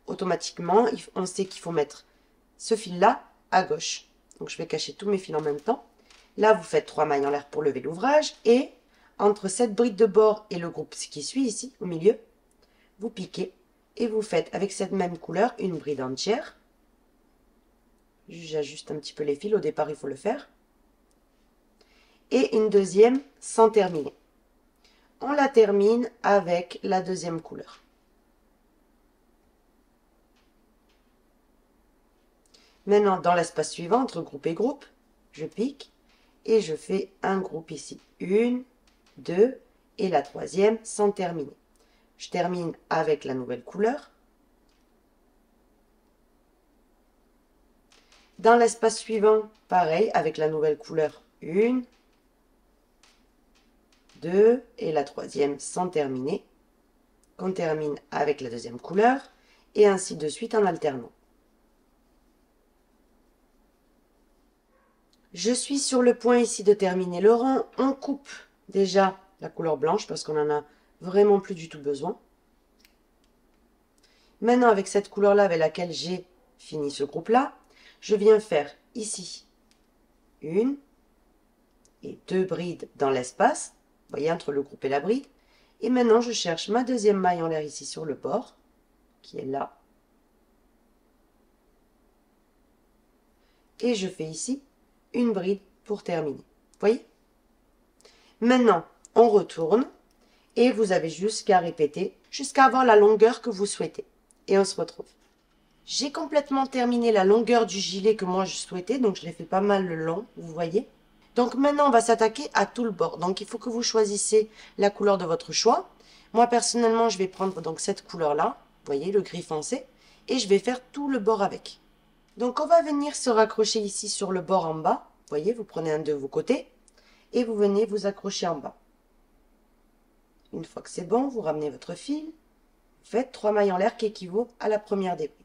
automatiquement, on sait qu'il faut mettre ce fil-là à gauche. Donc, je vais cacher tous mes fils en même temps. Là, vous faites 3 mailles en l'air pour lever l'ouvrage et entre cette bride de bord et le groupe qui suit ici, au milieu, vous piquez et vous faites avec cette même couleur une bride entière. J'ajuste un petit peu les fils, au départ il faut le faire. Et une deuxième sans terminer. On la termine avec la deuxième couleur. Maintenant, dans l'espace suivant, entre groupe et groupe, je pique et je fais un groupe ici. 1, 2 et la troisième sans terminer. Je termine avec la nouvelle couleur. Dans l'espace suivant, pareil, avec la nouvelle couleur, 1, 2 et la troisième sans terminer. On termine avec la deuxième couleur et ainsi de suite en alternant. Je suis sur le point ici de terminer le rang. On coupe déjà la couleur blanche parce qu'on en a vraiment plus du tout besoin. Maintenant, avec cette couleur-là avec laquelle j'ai fini ce groupe-là, je viens faire ici 1 et 2 brides dans l'espace, vous voyez, entre le groupe et la bride. Et maintenant, je cherche ma deuxième maille en l'air ici sur le bord, qui est là. Et je fais ici une bride pour terminer. Vous voyez? Maintenant, on retourne et vous avez juste qu'à répéter jusqu'à avoir la longueur que vous souhaitez. Et on se retrouve. J'ai complètement terminé la longueur du gilet que moi je souhaitais, donc je l'ai fait pas mal le long, vous voyez. Donc maintenant, on va s'attaquer à tout le bord. Donc il faut que vous choisissez la couleur de votre choix. Moi personnellement, je vais prendre donc cette couleur-là, vous voyez, le gris foncé, et je vais faire tout le bord avec. Donc on va venir se raccrocher ici sur le bord en bas. Vous voyez, vous prenez un de vos côtés et vous venez vous accrocher en bas. Une fois que c'est bon, vous ramenez votre fil, vous faites 3 mailles en l'air qui équivaut à la première des brides.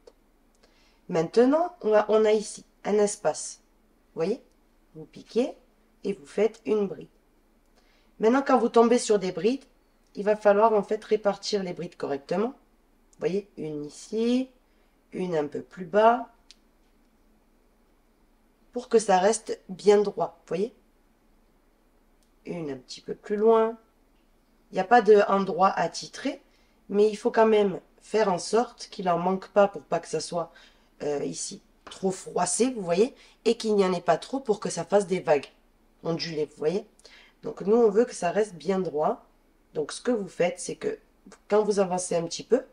Maintenant, on a ici un espace. Vous voyez, vous piquez et vous faites une bride. Maintenant, quand vous tombez sur des brides, il va falloir en fait répartir les brides correctement. Vous voyez, une ici, une un peu plus bas, pour que ça reste bien droit, vous voyez. Une un petit peu plus loin. Il n'y a pas d'endroit attitré, mais il faut quand même faire en sorte qu'il n'en manque pas pour pas que ça soit ici trop froissé, vous voyez, et qu'il n'y en ait pas trop pour que ça fasse des vagues ondulées, vous voyez. Donc nous, on veut que ça reste bien droit. Donc ce que vous faites, c'est que quand vous avancez un petit peu,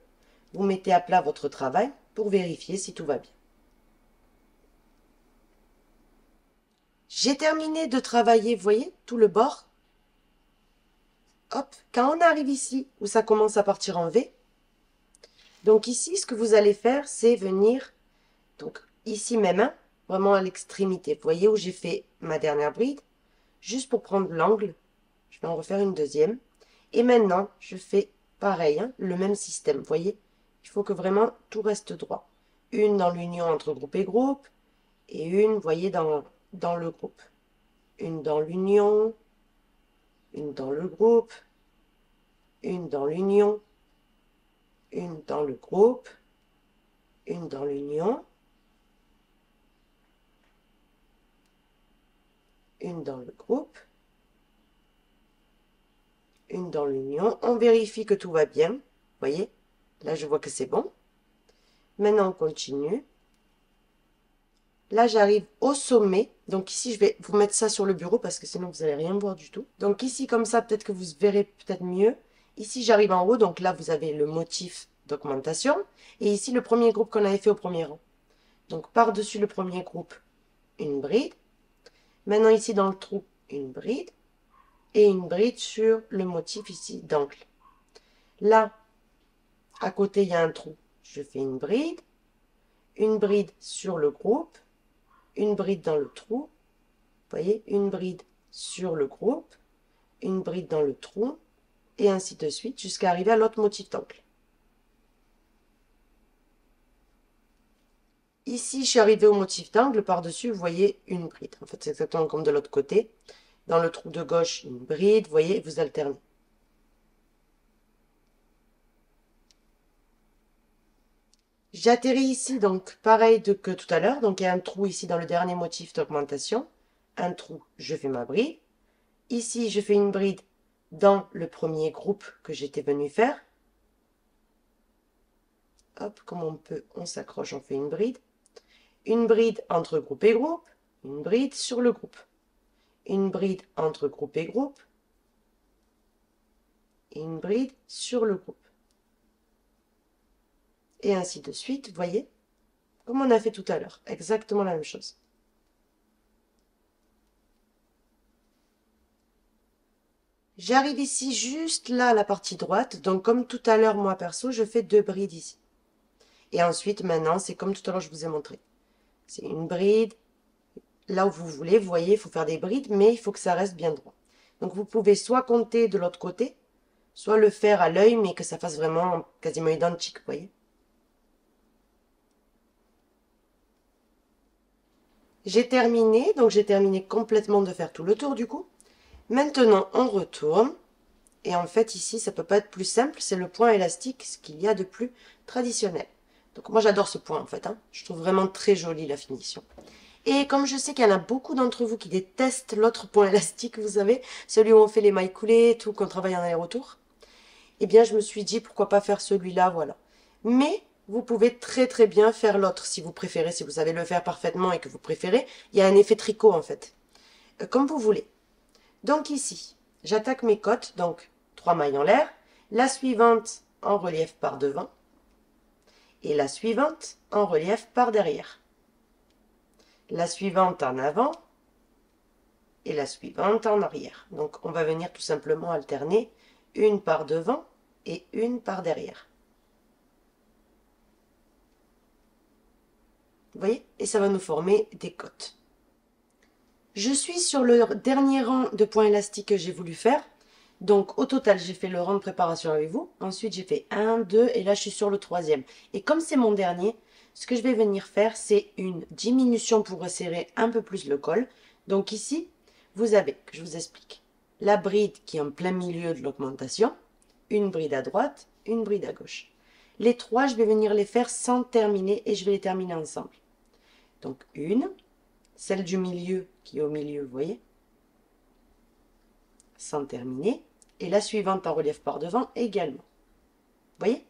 vous mettez à plat votre travail pour vérifier si tout va bien. J'ai terminé de travailler, vous voyez, tout le bord. Hop, quand on arrive ici, où ça commence à partir en V, donc ici, ce que vous allez faire, c'est venir, donc ici même, hein, vraiment à l'extrémité. Vous voyez où j'ai fait ma dernière bride, juste pour prendre l'angle. Je vais en refaire une deuxième. Et maintenant, je fais pareil, hein, le même système. Vous voyez, il faut que vraiment tout reste droit. Une dans l'union entre groupe et groupe, et une, vous voyez, dans le groupe. Une dans l'union, une dans le groupe, une dans l'union, une dans le groupe, une dans l'union, une dans le groupe, une dans l'union. On vérifie que tout va bien. Vous voyez, là je vois que c'est bon. Maintenant on continue. Là j'arrive au sommet. Donc ici je vais vous mettre ça sur le bureau parce que sinon vous n'allez rien voir du tout. Donc ici comme ça peut-être que vous verrez peut-être mieux. Ici j'arrive en haut, donc là vous avez le motif d'augmentation. Et ici le premier groupe qu'on avait fait au premier rang. Donc par-dessus le premier groupe, une bride. Maintenant ici dans le trou, une bride et une bride sur le motif ici d'angle. Là, à côté, il y a un trou. Je fais une bride sur le groupe, une bride dans le trou, vous voyez, une bride sur le groupe, une bride dans le trou, et ainsi de suite, jusqu'à arriver à l'autre motif d'angle. Ici, je suis arrivée au motif d'angle, par-dessus, vous voyez une bride. En fait, c'est exactement comme de l'autre côté. Dans le trou de gauche, une bride, vous voyez, vous alternez. J'atterris ici, donc pareil que tout à l'heure. Donc il y a un trou ici dans le dernier motif d'augmentation. Un trou, je fais ma bride. Ici, je fais une bride dans le premier groupe que j'étais venu faire. Hop, comme on peut, on s'accroche, on fait une bride. Une bride entre groupe et groupe. Une bride sur le groupe. Une bride entre groupe et groupe. Et une bride sur le groupe. Et ainsi de suite, vous voyez, comme on a fait tout à l'heure, exactement la même chose. J'arrive ici juste là à la partie droite, donc comme tout à l'heure moi perso, je fais 2 brides ici. Et ensuite maintenant, c'est comme tout à l'heure je vous ai montré. C'est une bride, là où vous voulez, vous voyez, il faut faire des brides, mais il faut que ça reste bien droit. Donc vous pouvez soit compter de l'autre côté, soit le faire à l'œil, mais que ça fasse vraiment quasiment identique, vous voyez. J'ai terminé, donc j'ai terminé complètement de faire tout le tour du coup. Maintenant, on retourne. Et en fait, ici, ça peut pas être plus simple. C'est le point élastique, ce qu'il y a de plus traditionnel. Donc moi, j'adore ce point en fait. Je trouve vraiment très joli la finition. Et comme je sais qu'il y en a beaucoup d'entre vous qui détestent l'autre point élastique, vous savez, celui où on fait les mailles coulées, tout, qu'on travaille en aller-retour, eh bien, je me suis dit, pourquoi pas faire celui-là, voilà. Mais vous pouvez très très bien faire l'autre si vous préférez, si vous savez le faire parfaitement et que vous préférez. Il y a un effet tricot en fait, comme vous voulez. Donc ici, j'attaque mes côtes, donc 3 mailles en l'air, la suivante en relief par devant et la suivante en relief par derrière. La suivante en avant et la suivante en arrière. Donc on va venir tout simplement alterner une par devant et une par derrière. Vous voyez? Et ça va nous former des côtes. Je suis sur le dernier rang de points élastiques que j'ai voulu faire. Donc au total, j'ai fait le rang de préparation avec vous. Ensuite, j'ai fait 1, 2 et là, je suis sur le troisième. Et comme c'est mon dernier, ce que je vais venir faire, c'est une diminution pour resserrer un peu plus le col. Donc ici, vous avez, que je vous explique, la bride qui est en plein milieu de l'augmentation, une bride à droite, une bride à gauche. Les trois, je vais venir les faire sans terminer et je vais les terminer ensemble. Donc une, celle du milieu qui est au milieu, vous voyez, sans terminer, et la suivante en relief par devant également. Vous voyez?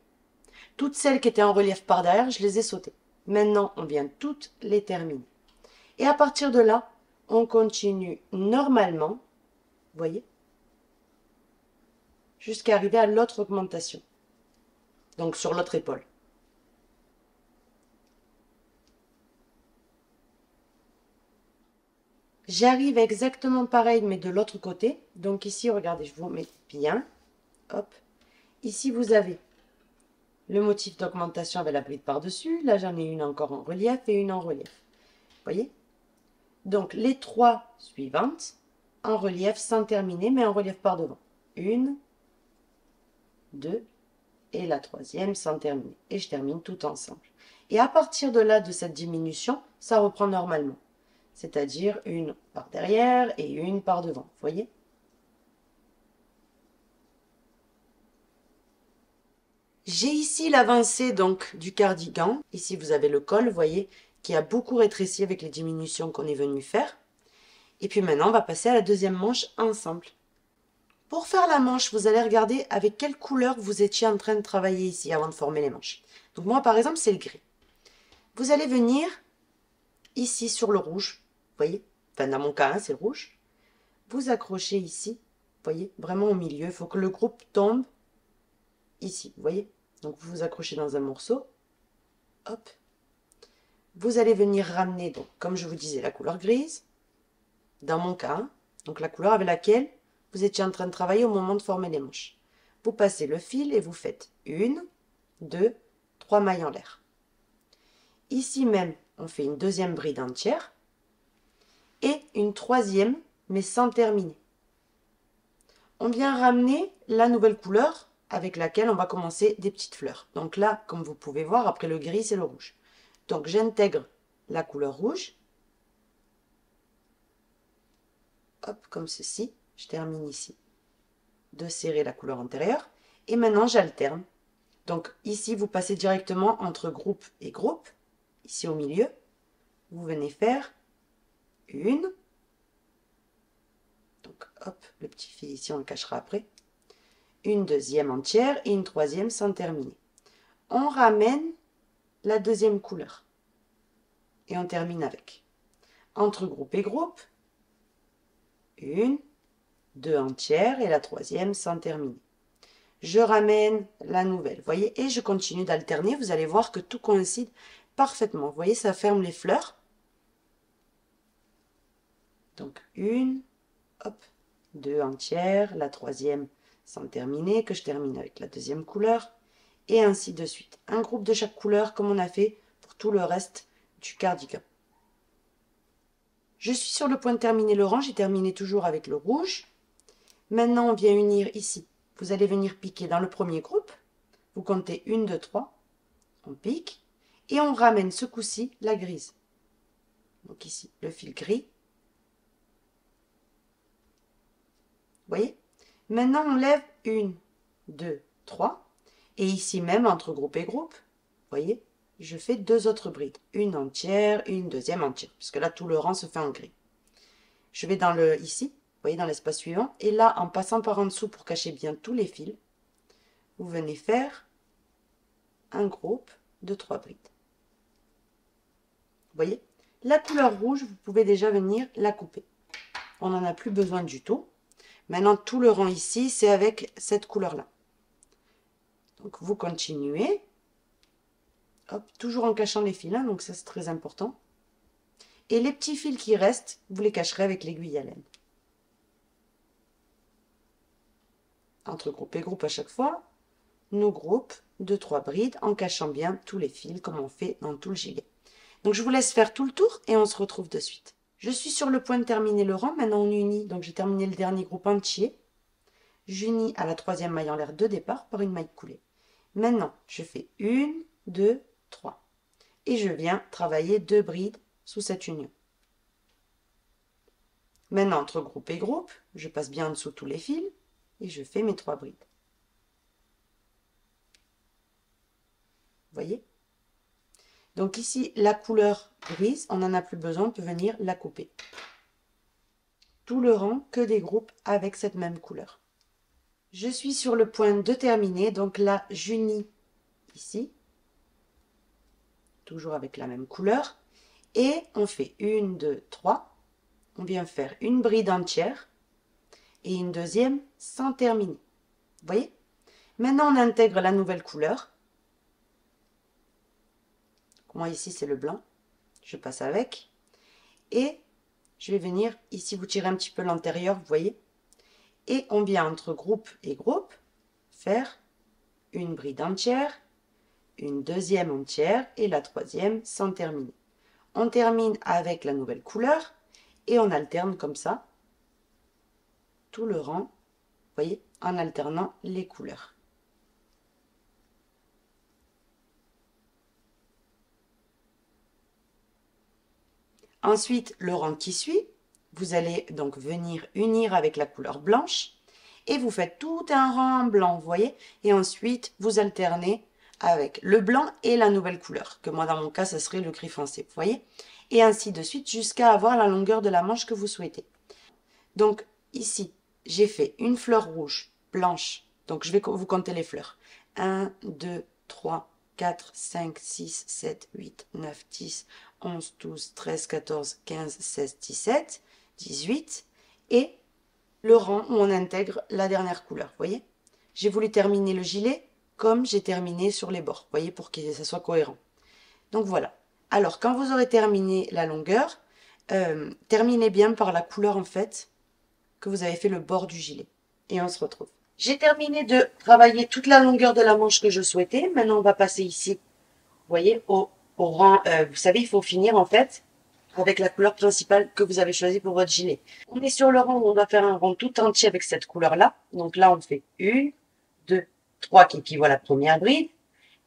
Toutes celles qui étaient en relief par derrière, je les ai sautées. Maintenant, on vient toutes les terminer. Et à partir de là, on continue normalement, vous voyez, jusqu'à arriver à l'autre augmentation. Donc sur l'autre épaule. J'arrive exactement pareil, mais de l'autre côté. Donc ici, regardez, je vous mets bien. Hop. Ici, vous avez le motif d'augmentation avec la bride par-dessus. Là, j'en ai une encore en relief et une en relief. Vous voyez? Donc, les trois suivantes en relief sans terminer, mais en relief par devant. Une, deux, et la troisième sans terminer. Et je termine tout ensemble. Et à partir de là, de cette diminution, ça reprend normalement. C'est-à-dire une par derrière et une par devant. Vous voyez? J'ai ici l'avancée donc du cardigan. Ici, vous avez le col, vous voyez, qui a beaucoup rétréci avec les diminutions qu'on est venu faire. Et puis maintenant, on va passer à la deuxième manche ensemble. Pour faire la manche, vous allez regarder avec quelle couleur vous étiez en train de travailler ici avant de former les manches. Donc moi, par exemple, c'est le gris. Vous allez venir ici sur le rouge, vous voyez, enfin dans mon cas, c'est le rouge. Vous accrochez ici, vous voyez, vraiment au milieu. Il faut que le groupe tombe ici, vous voyez. Donc vous vous accrochez dans un morceau. Hop. Vous allez venir ramener, donc, comme je vous disais, la couleur grise. dans mon cas, hein, donc la couleur avec laquelle vous étiez en train de travailler au moment de former les manches. Vous passez le fil et vous faites 1, 2, 3 mailles en l'air. Ici même, on fait une deuxième bride entière et une troisième, mais sans terminer. On vient ramener la nouvelle couleur avec laquelle on va commencer des petites fleurs. Donc là, comme vous pouvez voir, après le gris, c'est le rouge. Donc j'intègre la couleur rouge. Hop, comme ceci. Je termine ici de serrer la couleur antérieure. Et maintenant, j'alterne. Donc ici, vous passez directement entre groupe et groupe. Ici au milieu, vous venez faire une. Donc hop, le petit fil ici, on le cachera après. Une deuxième entière et une troisième sans terminer. On ramène la deuxième couleur. Et on termine avec. Entre groupe et groupe, une, deux entières et la troisième sans terminer. Je ramène la nouvelle, vous voyez, et je continue d'alterner. Vous allez voir que tout coïncide parfaitement. Vous voyez, ça ferme les fleurs. Donc une, hop, deux entières, la troisième sans terminer, que je termine avec la deuxième couleur, et ainsi de suite. Un groupe de chaque couleur, comme on a fait pour tout le reste du cardigan. Je suis sur le point de terminer le rang, j'ai terminé toujours avec le rouge. Maintenant, on vient unir ici. Vous allez venir piquer dans le premier groupe. Vous comptez 1, 2, 3. On pique. Et on ramène ce coup-ci la grise. Donc ici, le fil gris. Vous voyez? Maintenant, on lève 1, 2, 3. Et ici même, entre groupe et groupe, vous voyez, je fais deux autres brides. Une entière, une deuxième entière. Puisque là, tout le rang se fait en gris. Je vais dans le ici. Vous voyez, dans l'espace suivant. Et là, en passant par en dessous pour cacher bien tous les fils, vous venez faire un groupe de 3 brides. Vous voyez, la couleur rouge, vous pouvez déjà venir la couper. On n'en a plus besoin du tout. Maintenant, tout le rang ici, c'est avec cette couleur-là. Donc, vous continuez. Hop, toujours en cachant les fils, hein, donc ça, c'est très important. Et les petits fils qui restent, vous les cacherez avec l'aiguille à laine. Entre groupe et groupe à chaque fois, nos groupes de 3 brides en cachant bien tous les fils comme on fait dans tout le gilet. Donc je vous laisse faire tout le tour et on se retrouve de suite. Je suis sur le point de terminer le rang, maintenant on unit, donc j'ai terminé le dernier groupe entier. J'unis à la troisième maille en l'air de départ par une maille coulée. Maintenant je fais 1, 2, 3 et je viens travailler 2 brides sous cette union. Maintenant entre groupe et groupe, je passe bien en dessous tous les fils. Et je fais mes 3 brides. Vous voyez? Donc ici, la couleur grise, on n'en a plus besoin, on peut venir la couper. Tout le rang, que des groupes avec cette même couleur. Je suis sur le point de terminer, donc là, j'unis ici, toujours avec la même couleur, et on fait 1, 2, 3, on vient faire une bride entière, et une deuxième sans terminer. Vous voyez? Maintenant, on intègre la nouvelle couleur. Moi, ici, c'est le blanc. Je passe avec. Et je vais venir, ici, vous tirez un petit peu l'antérieur, vous voyez? Et on vient entre groupe et groupe faire une bride entière, une deuxième entière et la troisième sans terminer. On termine avec la nouvelle couleur et on alterne comme ça tout le rang, vous voyez, en alternant les couleurs. Ensuite, le rang qui suit, vous allez donc venir unir avec la couleur blanche et vous faites tout un rang blanc, vous voyez, et ensuite vous alternez avec le blanc et la nouvelle couleur, que moi dans mon cas, ça serait le gris foncé, vous voyez, et ainsi de suite jusqu'à avoir la longueur de la manche que vous souhaitez. Donc ici, j'ai fait une fleur rouge, blanche, donc je vais vous compter les fleurs. 1, 2, 3, 4, 5, 6, 7, 8, 9, 10, 11, 12, 13, 14, 15, 16, 17, 18 et le rang où on intègre la dernière couleur, vous voyez. J'ai voulu terminer le gilet comme j'ai terminé sur les bords, vous voyez, pour que ça soit cohérent. Donc voilà. Alors, quand vous aurez terminé la longueur, terminez bien par la couleur en fait que vous avez fait le bord du gilet. Et on se retrouve. J'ai terminé de travailler toute la longueur de la manche que je souhaitais. Maintenant, on va passer ici, vous voyez, au rang. Vous savez, il faut finir en fait avec la couleur principale que vous avez choisie pour votre gilet. On est sur le rang où on doit faire un rang tout entier avec cette couleur-là. Donc là, on fait 1, 2, 3 qui équivaut à la première bride.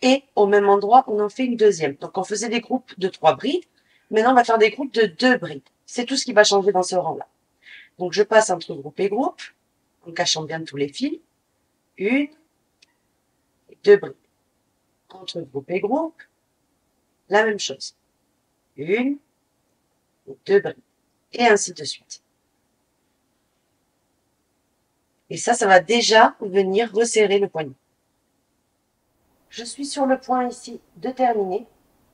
Et au même endroit, on en fait une deuxième. Donc on faisait des groupes de 3 brides. Maintenant, on va faire des groupes de 2 brides. C'est tout ce qui va changer dans ce rang-là. Donc je passe entre groupe et groupe, en cachant bien tous les fils. 1 et 2 brides. Entre groupe et groupe, la même chose. 1 et 2 brides. Et ainsi de suite. Et ça va déjà venir resserrer le poignet. Je suis sur le point ici de terminer.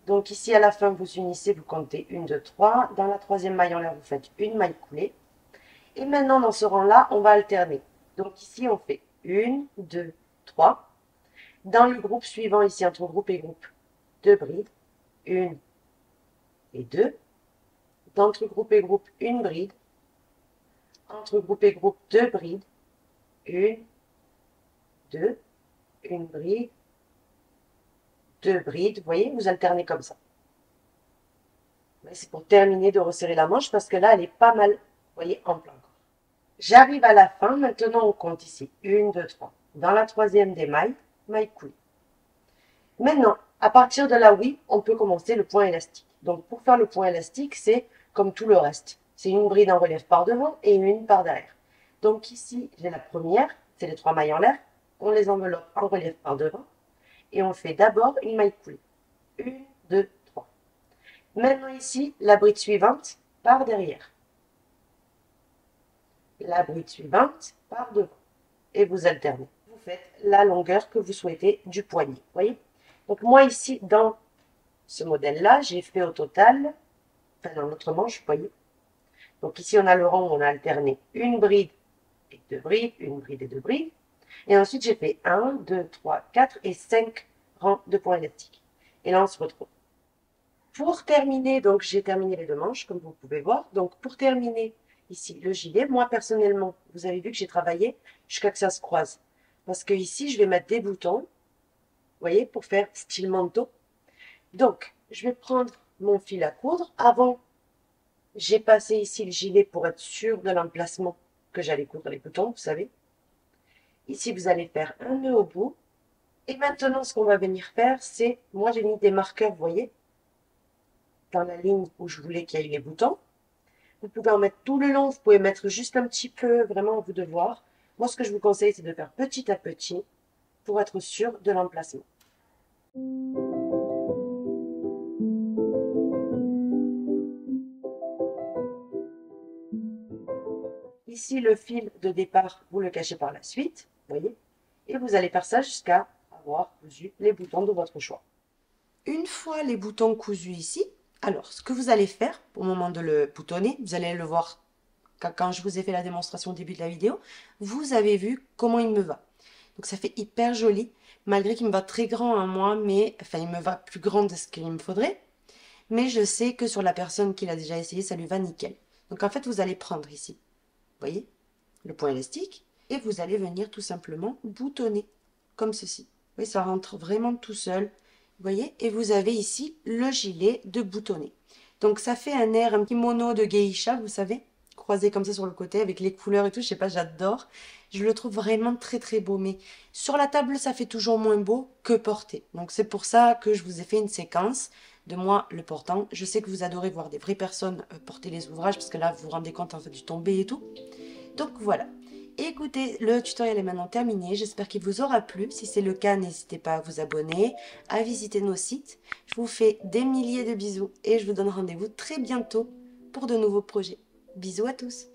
Donc ici à la fin, vous unissez, vous comptez 1, 2, 3. Dans la troisième maille en l'air, vous faites une maille coulée. Et maintenant, dans ce rang-là, on va alterner. Donc ici, on fait 1, 2, 3. Dans le groupe suivant, ici, entre groupe et groupe, 2 brides. 1 et 2. D'entre groupe et groupe, une bride. Entre groupe et groupe, 2 brides. 1, 2, une bride, 2 brides. Vous voyez, vous alternez comme ça. C'est pour terminer de resserrer la manche parce que là, elle est pas mal, vous voyez, en plein corps. J'arrive à la fin. Maintenant, on compte ici 1, 2, 3. Dans la troisième des mailles, maille coulée. Maintenant, à partir de là, oui, on peut commencer le point élastique. Donc, pour faire le point élastique, c'est comme tout le reste. C'est une bride en relief par devant et une par derrière. Donc ici, j'ai la première, c'est les 3 mailles en l'air. On les enveloppe en relief par devant. Et on fait d'abord une maille coulée. 1, 2, 3. Maintenant ici, la bride suivante par derrière. La bride suivante par devant. Et vous alternez. Vous faites la longueur que vous souhaitez du poignet. Vous voyez? Donc moi ici, dans ce modèle-là, j'ai fait au total, enfin dans notre manche, vous voyez. Donc ici, on a le rang où on a alterné une bride et 2 brides, une bride et 2 brides. Et ensuite, j'ai fait 1, 2, 3, 4 et 5 rangs de points élastiques. Et là, on se retrouve. Pour terminer, donc j'ai terminé les 2 manches, comme vous pouvez voir. Donc pour terminer ici le gilet, moi personnellement, vous avez vu que j'ai travaillé jusqu'à que ça se croise. Parce que ici, je vais mettre des boutons, vous voyez, pour faire style manteau. Donc, je vais prendre mon fil à coudre. Avant, j'ai passé ici le gilet pour être sûr de l'emplacement que j'allais coudre les boutons, vous savez. Ici, vous allez faire un nœud au bout. Et maintenant, ce qu'on va venir faire, c'est, moi j'ai mis des marqueurs, vous voyez, dans la ligne où je voulais qu'il y ait les boutons. Vous pouvez en mettre tout le long, vous pouvez mettre juste un petit peu, vraiment à vous de voir. Moi, ce que je vous conseille, c'est de faire petit à petit pour être sûr de l'emplacement. Ici, le fil de départ, vous le cachez par la suite, vous voyez, et vous allez faire ça jusqu'à avoir cousu les boutons de votre choix. Une fois les boutons cousus ici, alors ce que vous allez faire au moment de le boutonner, vous allez le voir quand je vous ai fait la démonstration au début de la vidéo, vous avez vu comment il me va. Donc ça fait hyper joli, malgré qu'il me va très grand à moi, mais enfin il me va plus grand de ce qu'il me faudrait. Mais je sais que sur la personne qui l'a déjà essayé, ça lui va nickel. Donc en fait, vous allez prendre ici, vous voyez, le point élastique, et vous allez venir tout simplement boutonner, comme ceci. Vous voyez, ça rentre vraiment tout seul, vous voyez, et vous avez ici le gilet de boutonner. Donc ça fait un air, un kimono de geisha, vous savez, croisé comme ça sur le côté, avec les couleurs et tout, je sais pas, j'adore. Je le trouve vraiment très très beau, mais sur la table, ça fait toujours moins beau que porté. Donc c'est pour ça que je vous ai fait une séquence de moi le portant. Je sais que vous adorez voir des vraies personnes porter les ouvrages, parce que là, vous vous rendez compte en fait du tombé et tout. Donc voilà. Écoutez, le tutoriel est maintenant terminé. J'espère qu'il vous aura plu. Si c'est le cas, n'hésitez pas à vous abonner, à visiter nos sites. Je vous fais des milliers de bisous et je vous donne rendez-vous très bientôt pour de nouveaux projets. Bisous à tous!